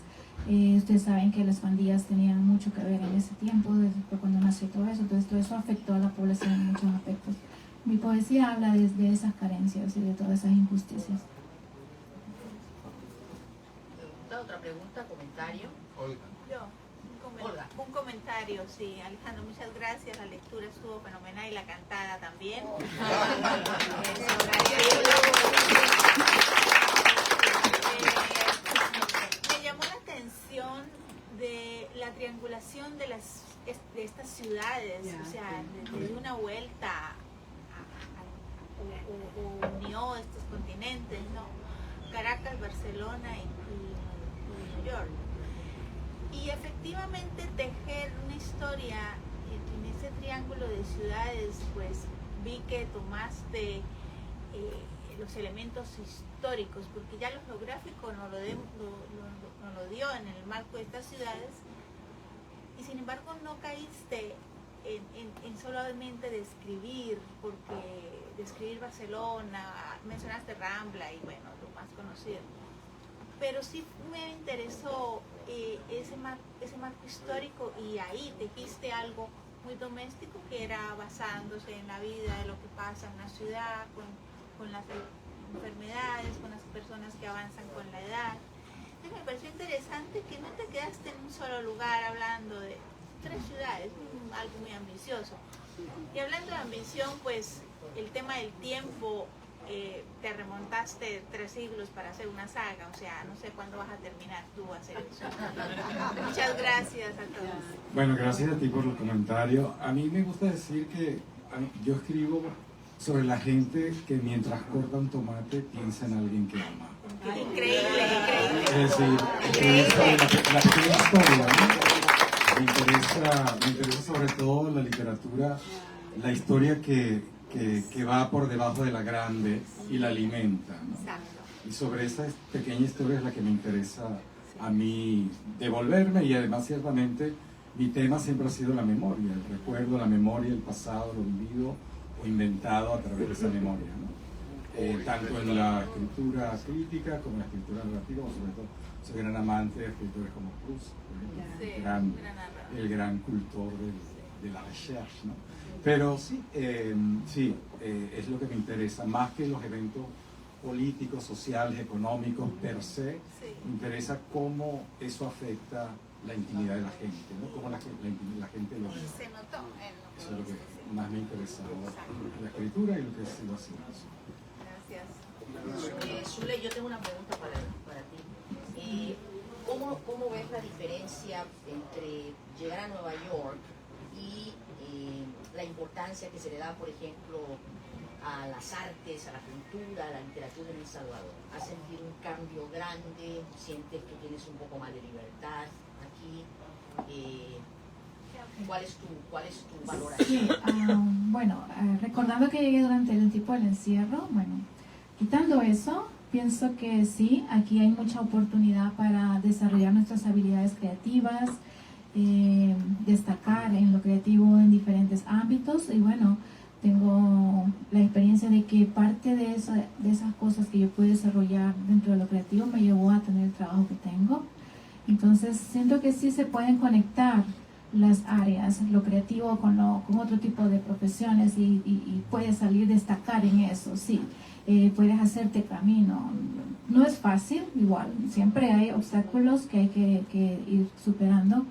Ustedes saben que las pandillas tenían mucho que ver en ese tiempo, desde cuando nació todo eso, entonces todo eso afectó a la población en muchos aspectos. Mi poesía habla de esas carencias y de todas esas injusticias. ¿Otra pregunta, comentario? Yo, un comentario, sí. Alejandro, muchas gracias. La lectura estuvo fenomenal y la cantada también. Me llamó la atención de la triangulación de estas ciudades, o sea, de una vuelta o unió estos continentes, ¿no? Caracas, Barcelona y New York. Y efectivamente tejer una historia en ese triángulo de ciudades, pues vi que tomaste los elementos históricos, porque ya lo geográfico nos lo dio en el marco de estas ciudades, y sin embargo no caíste en solamente describir, porque describir Barcelona, mencionaste Rambla y bueno, lo más conocido. Pero sí me interesó ese marco histórico, y ahí tejiste algo muy doméstico que era basándose en la vida de lo que pasa en una ciudad, con las enfermedades, con las personas que avanzan con la edad. Entonces me pareció interesante que no te quedaste en un solo lugar hablando de 3 ciudades, algo muy ambicioso. Y hablando de ambición, pues el tema del tiempo, te remontaste 3 siglos para hacer una saga, o sea, no sé cuándo vas a terminar tú a hacer eso. Muchas gracias a todos. Bueno, gracias a ti por los comentarios. A mí me gusta decir que yo escribo sobre la gente que mientras corta un tomate piensa en alguien que ama. Increíble, increíble. Es decir, escribir sobre la pequeña historia, ¿no? Me interesa sobre todo la literatura, la historia que va por debajo de la grande y la alimenta, ¿no? Y sobre esa pequeña historia es la que me interesa a mí devolverme, y además ciertamente mi tema siempre ha sido la memoria, el recuerdo, la memoria, el pasado, lo vivido o inventado a través de esa memoria, ¿no? Tanto en la escritura crítica como en la escritura narrativa, o sobre todo soy gran amante de escritores como Proust, el gran cultor de la recherche, ¿no? Pero sí, es lo que me interesa, más que los eventos políticos, sociales, económicos per se, me interesa cómo eso afecta la intimidad de la gente, ¿no? Cómo la gente lo ve. Se notó. Eso es lo que más me interesa, la escritura y lo que sigo haciendo. Gracias. Zule, yo tengo una pregunta para ti. ¿Cómo ves la diferencia entre llegar a Nueva York y la importancia que se le da, por ejemplo, a las artes, a la cultura, a la literatura en El Salvador? ¿Has sentido un cambio grande? ¿Sientes que tienes un poco más de libertad aquí? ¿Cuál es tu valoración? Bueno, recordando que llegué durante el tiempo del encierro, bueno, quitando eso, pienso que sí, aquí hay mucha oportunidad para desarrollar nuestras habilidades creativas, destacar en lo creativo en diferentes ámbitos, y bueno, tengo la experiencia de que parte de esas cosas que yo pude desarrollar dentro de lo creativo me llevó a tener el trabajo que tengo. Entonces siento que sí se pueden conectar las áreas, lo creativo con otro tipo de profesiones, y puedes salir, destacar en eso, sí. Puedes hacerte camino. No es fácil, igual, siempre hay obstáculos que hay que ir superando,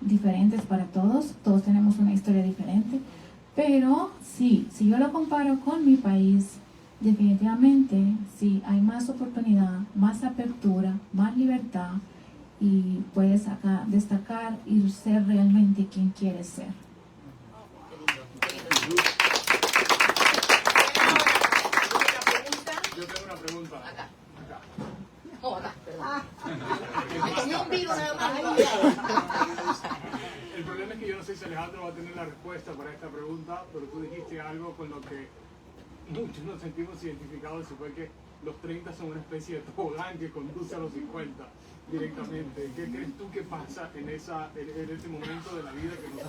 diferentes para todos tenemos una historia diferente, pero sí, si yo lo comparo con mi país, definitivamente sí, hay más oportunidad, más apertura, más libertad, y puedes acá destacar y ser realmente quien quieres ser. Yo tengo una pregunta. Acá. Acá. Oh, acá, perdón. Me tomé un vino nada más. El problema es que yo no sé si Alejandro va a tener la respuesta para esta pregunta, pero tú dijiste algo con lo que muchos nos sentimos identificados, y fue que los 30 son una especie de tobogán que conduce a los 50 directamente. ¿Qué crees tú que pasa en ese momento de la vida que nos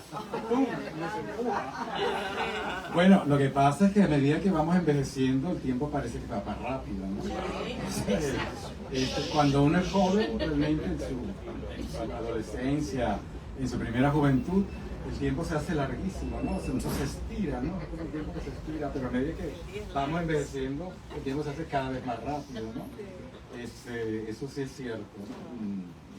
empuja? Bueno, lo que pasa es que a medida que vamos envejeciendo, el tiempo parece que va más rápido, ¿no? Cuando uno es joven, realmente en su adolescencia, en su primera juventud, el tiempo se hace larguísimo, ¿no? Se estira, ¿no? Es como el tiempo que se estira, pero a medida que vamos envejeciendo, el tiempo se hace cada vez más rápido, ¿no? Eso sí es cierto, ¿no?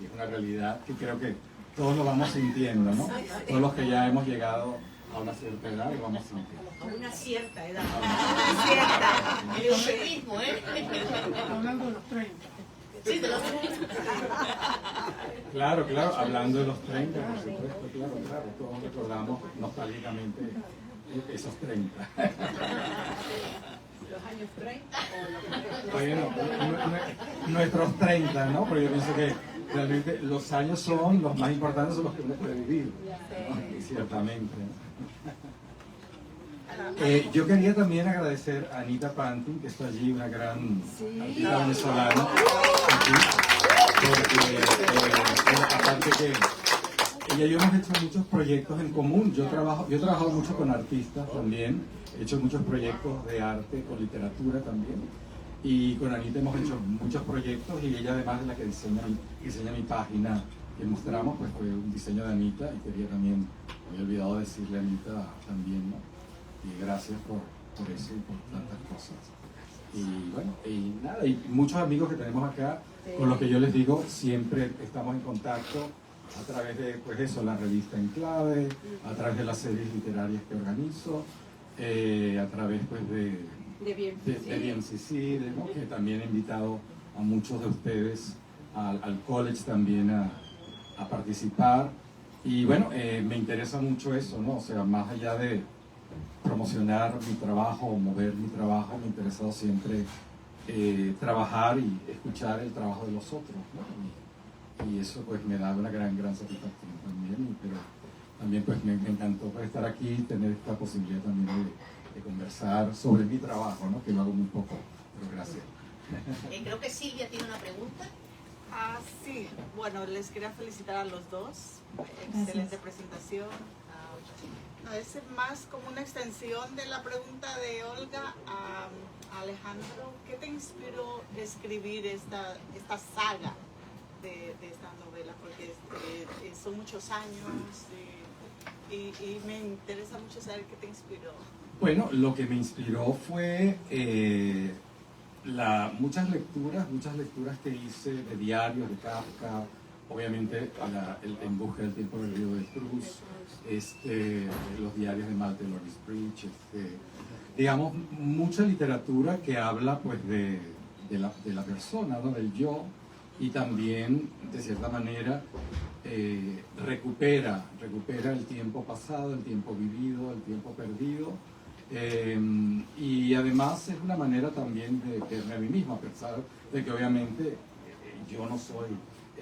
Y es una realidad que creo que todos lo vamos sintiendo, ¿no? Todos los que ya hemos llegado a una cierta edad lo vamos sintiendo. A una cierta edad. Una cierta. El eufemismo, ¿eh? Hablando de los 30. Sí, de los 30. Claro, hablando de los 30, por supuesto, claro, todos recordamos nostálgicamente esos 30. Los años 30 Bueno, nuestros 30, ¿no? Pero yo pienso que realmente los años son los más importantes, son los que uno puede vivir, ¿no? Ciertamente. Yo quería también agradecer a Anita Pantin, que está allí, una gran artista venezolana, aquí, porque aparte que ella y yo hemos hecho muchos proyectos en común. Yo he trabajado mucho con artistas también, he hecho muchos proyectos de arte, con literatura también, y con Anita hemos hecho muchos proyectos, y ella además es la que diseña mi página que mostramos, pues fue un diseño de Anita, y quería también, me había olvidado decirle a Anita también, ¿no? Y gracias por eso y por tantas cosas. Y bueno, y nada, y muchos amigos que tenemos acá, con los que yo les digo, siempre estamos en contacto a través de, pues eso, la revista Enclave, a través de las series literarias que organizo, a través pues de BMCC, ¿no? Que también he invitado a muchos de ustedes al college también a participar. Y bueno, me interesa mucho eso, ¿no? O sea, más allá de promocionar mi trabajo, mover mi trabajo, me ha interesado siempre trabajar y escuchar el trabajo de los otros, ¿no? Y eso pues me da una gran satisfacción también, pero también pues me encantó pues, estar aquí y tener esta posibilidad también de conversar sobre mi trabajo, ¿no? Que lo hago muy poco, pero gracias. Creo que Silvia tiene una pregunta. Sí, bueno, les quería felicitar a los dos. Excelente presentación. Es más como una extensión de la pregunta de Olga a Alejandro. ¿Qué te inspiró escribir esta saga de esta novela? Porque son muchos años y me interesa mucho saber qué te inspiró. Bueno, lo que me inspiró fue muchas lecturas que hice de diarios de Kafka, obviamente En busca del tiempo perdido de Cruz, los diarios de Malte Loris Bridge, digamos, mucha literatura que habla pues de la persona, ¿no? Del yo, y también, de cierta manera, recupera el tiempo pasado, el tiempo vivido, el tiempo perdido, y además es una manera también de verme a mí mismo, a pesar de que obviamente yo no soy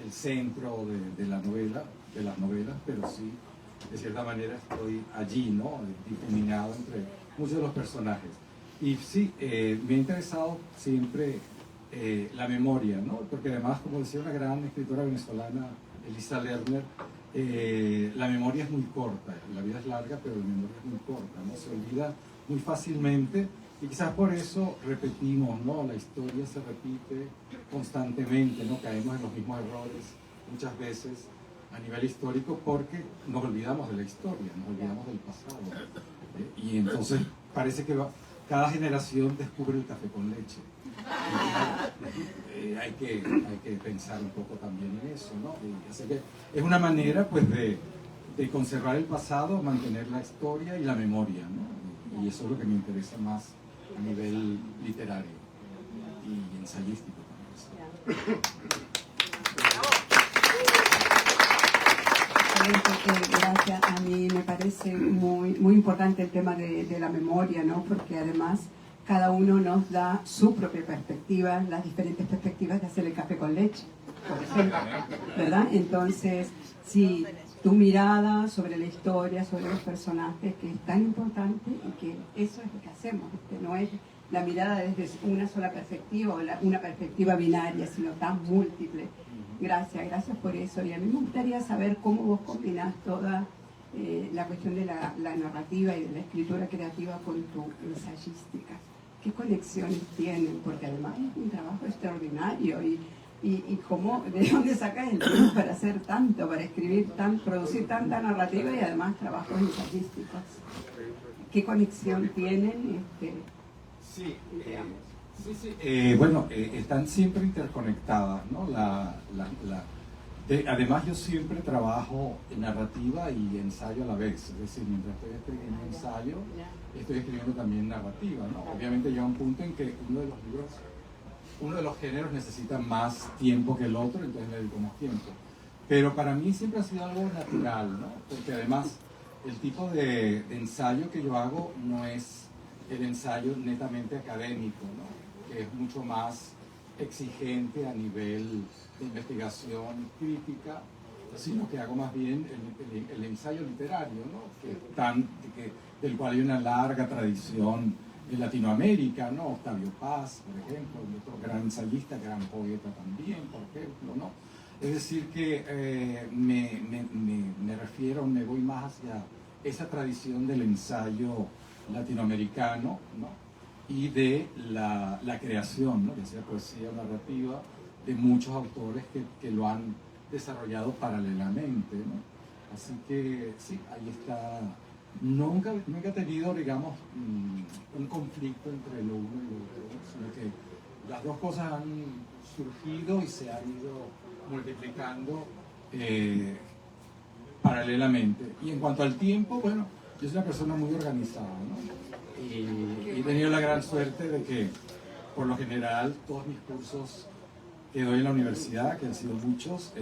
el centro de la novela, de las novelas, pero sí, de cierta manera estoy allí, ¿no? Difuminado entre muchos de los personajes. Y sí, me ha interesado siempre la memoria, ¿no? Porque además, como decía una gran escritora venezolana, Elisa Lerner, la memoria es muy corta, la vida es larga, pero la memoria es muy corta, ¿no? Se olvida muy fácilmente y quizás por eso repetimos, ¿no? La historia se repite constantemente, ¿no? Caemos en los mismos errores muchas veces a nivel histórico porque nos olvidamos de la historia, nos olvidamos del pasado. Y entonces parece que cada generación descubre el café con leche. Hay que pensar un poco también en eso, ¿no? Así que es una manera pues de conservar el pasado, mantener la historia y la memoria, ¿no? Y eso es lo que me interesa más a nivel literario y ensayístico también. Gracias. A mí me parece muy importante el tema de la memoria, ¿no? Porque además cada uno nos da su propia perspectiva, las diferentes perspectivas de hacer el café con leche, por ejemplo, ¿verdad? Entonces, si tu mirada sobre la historia, sobre los personajes, que es tan importante y que eso es lo que hacemos, no es la mirada desde una sola perspectiva o una perspectiva binaria, sino tan múltiple. Gracias por eso. Y a mí me gustaría saber cómo vos combinás toda la cuestión de la narrativa y de la escritura creativa con tu ensayística. ¿Qué conexiones tienen? Porque además es un trabajo extraordinario y cómo, ¿de dónde sacas el tiempo para hacer tanto, para escribir, producir tanta narrativa y además trabajos ensayísticos? ¿Qué conexión tienen? Sí, bueno, están siempre interconectadas, ¿no? Además yo siempre trabajo en narrativa y ensayo a la vez, es decir, mientras estoy escribiendo ensayo, estoy escribiendo también narrativa, ¿no? Obviamente llega un punto en que uno de los géneros necesita más tiempo que el otro, entonces le dedico más tiempo. Pero para mí siempre ha sido algo natural, ¿no? Porque además el tipo de ensayo que yo hago no es el ensayo netamente académico, ¿no? Que es mucho más exigente a nivel de investigación crítica, sino que hago más bien el ensayo literario, ¿no? Del cual hay una larga tradición en Latinoamérica, ¿no? Octavio Paz, por ejemplo, otro gran ensayista, gran poeta también, por ejemplo, ¿no? Es decir que me refiero, me voy más hacia esa tradición del ensayo latinoamericano, ¿no? Y de la creación, ¿no? Ya sea poesía o narrativa, de muchos autores que lo han desarrollado paralelamente, ¿no? Así que sí, ahí está. Nunca he tenido, digamos, un conflicto entre lo uno y lo otro, sino que las dos cosas han surgido y se han ido multiplicando paralelamente. Y en cuanto al tiempo, bueno, yo soy una persona muy organizada, ¿no? Y he tenido la gran suerte de que, por lo general, todos mis cursos que doy en la universidad, que han sido muchos,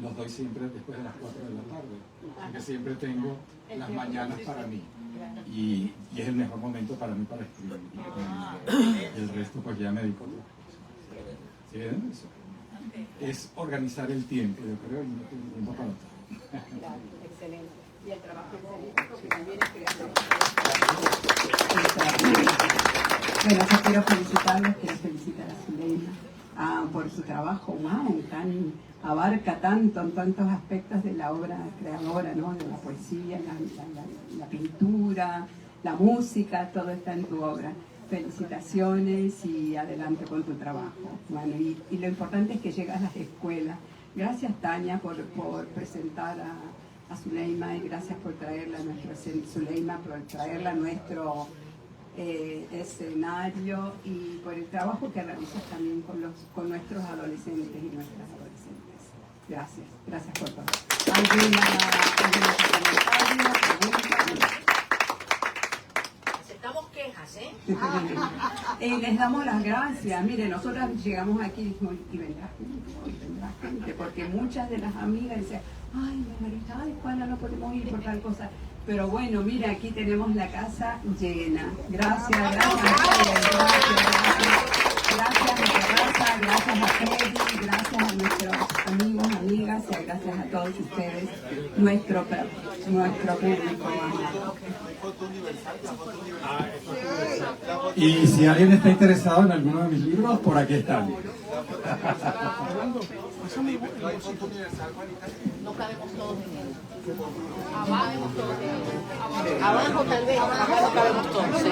los doy siempre después de las 4 de la tarde, porque siempre tengo las mañanas para mí. Y es el mejor momento para mí para escribir. Y el resto, pues ya me dedico a otras cosas. ¿Sí ven eso? Es organizar el tiempo, yo creo, y no tengo tiempo para todo. Excelente. Y el trabajo ensayístico que también es creativo. Bueno, yo quiero felicitarlos, quiero felicitar a Zuleima por su trabajo, abarca tantos aspectos de la obra creadora, ¿no? De la poesía, la pintura, la música, todo está en tu obra. Felicitaciones y adelante con tu trabajo. Bueno, y lo importante es que llegas a las escuelas. Gracias, Tania, por presentar a Zuleima, y gracias por traerla a nuestro escenario, y por el trabajo que realizas también con nuestros adolescentes y nuestras adolescentes. Gracias por todo. ¿Algún comentario, pregunta? Aceptamos quejas. ventajas, ¿eh? Les damos las gracias. Mire, nosotras llegamos aquí y dijimos, y vendrá gente, porque muchas de las amigas decían, ay, Margarita, ay, Juana, no podemos ir por tal cosa. Pero bueno, mire, aquí tenemos la casa llena. Gracias a todos, gracias a mi terraza, gracias a Freddy, gracias a nuestros amigos, amigas, y gracias a todos ustedes, nuestro público amado. Y si alguien está interesado en alguno de mis libros, por aquí están. No cabemos todos en él. Abajo tal vez, acá no cabemos todos. Sí.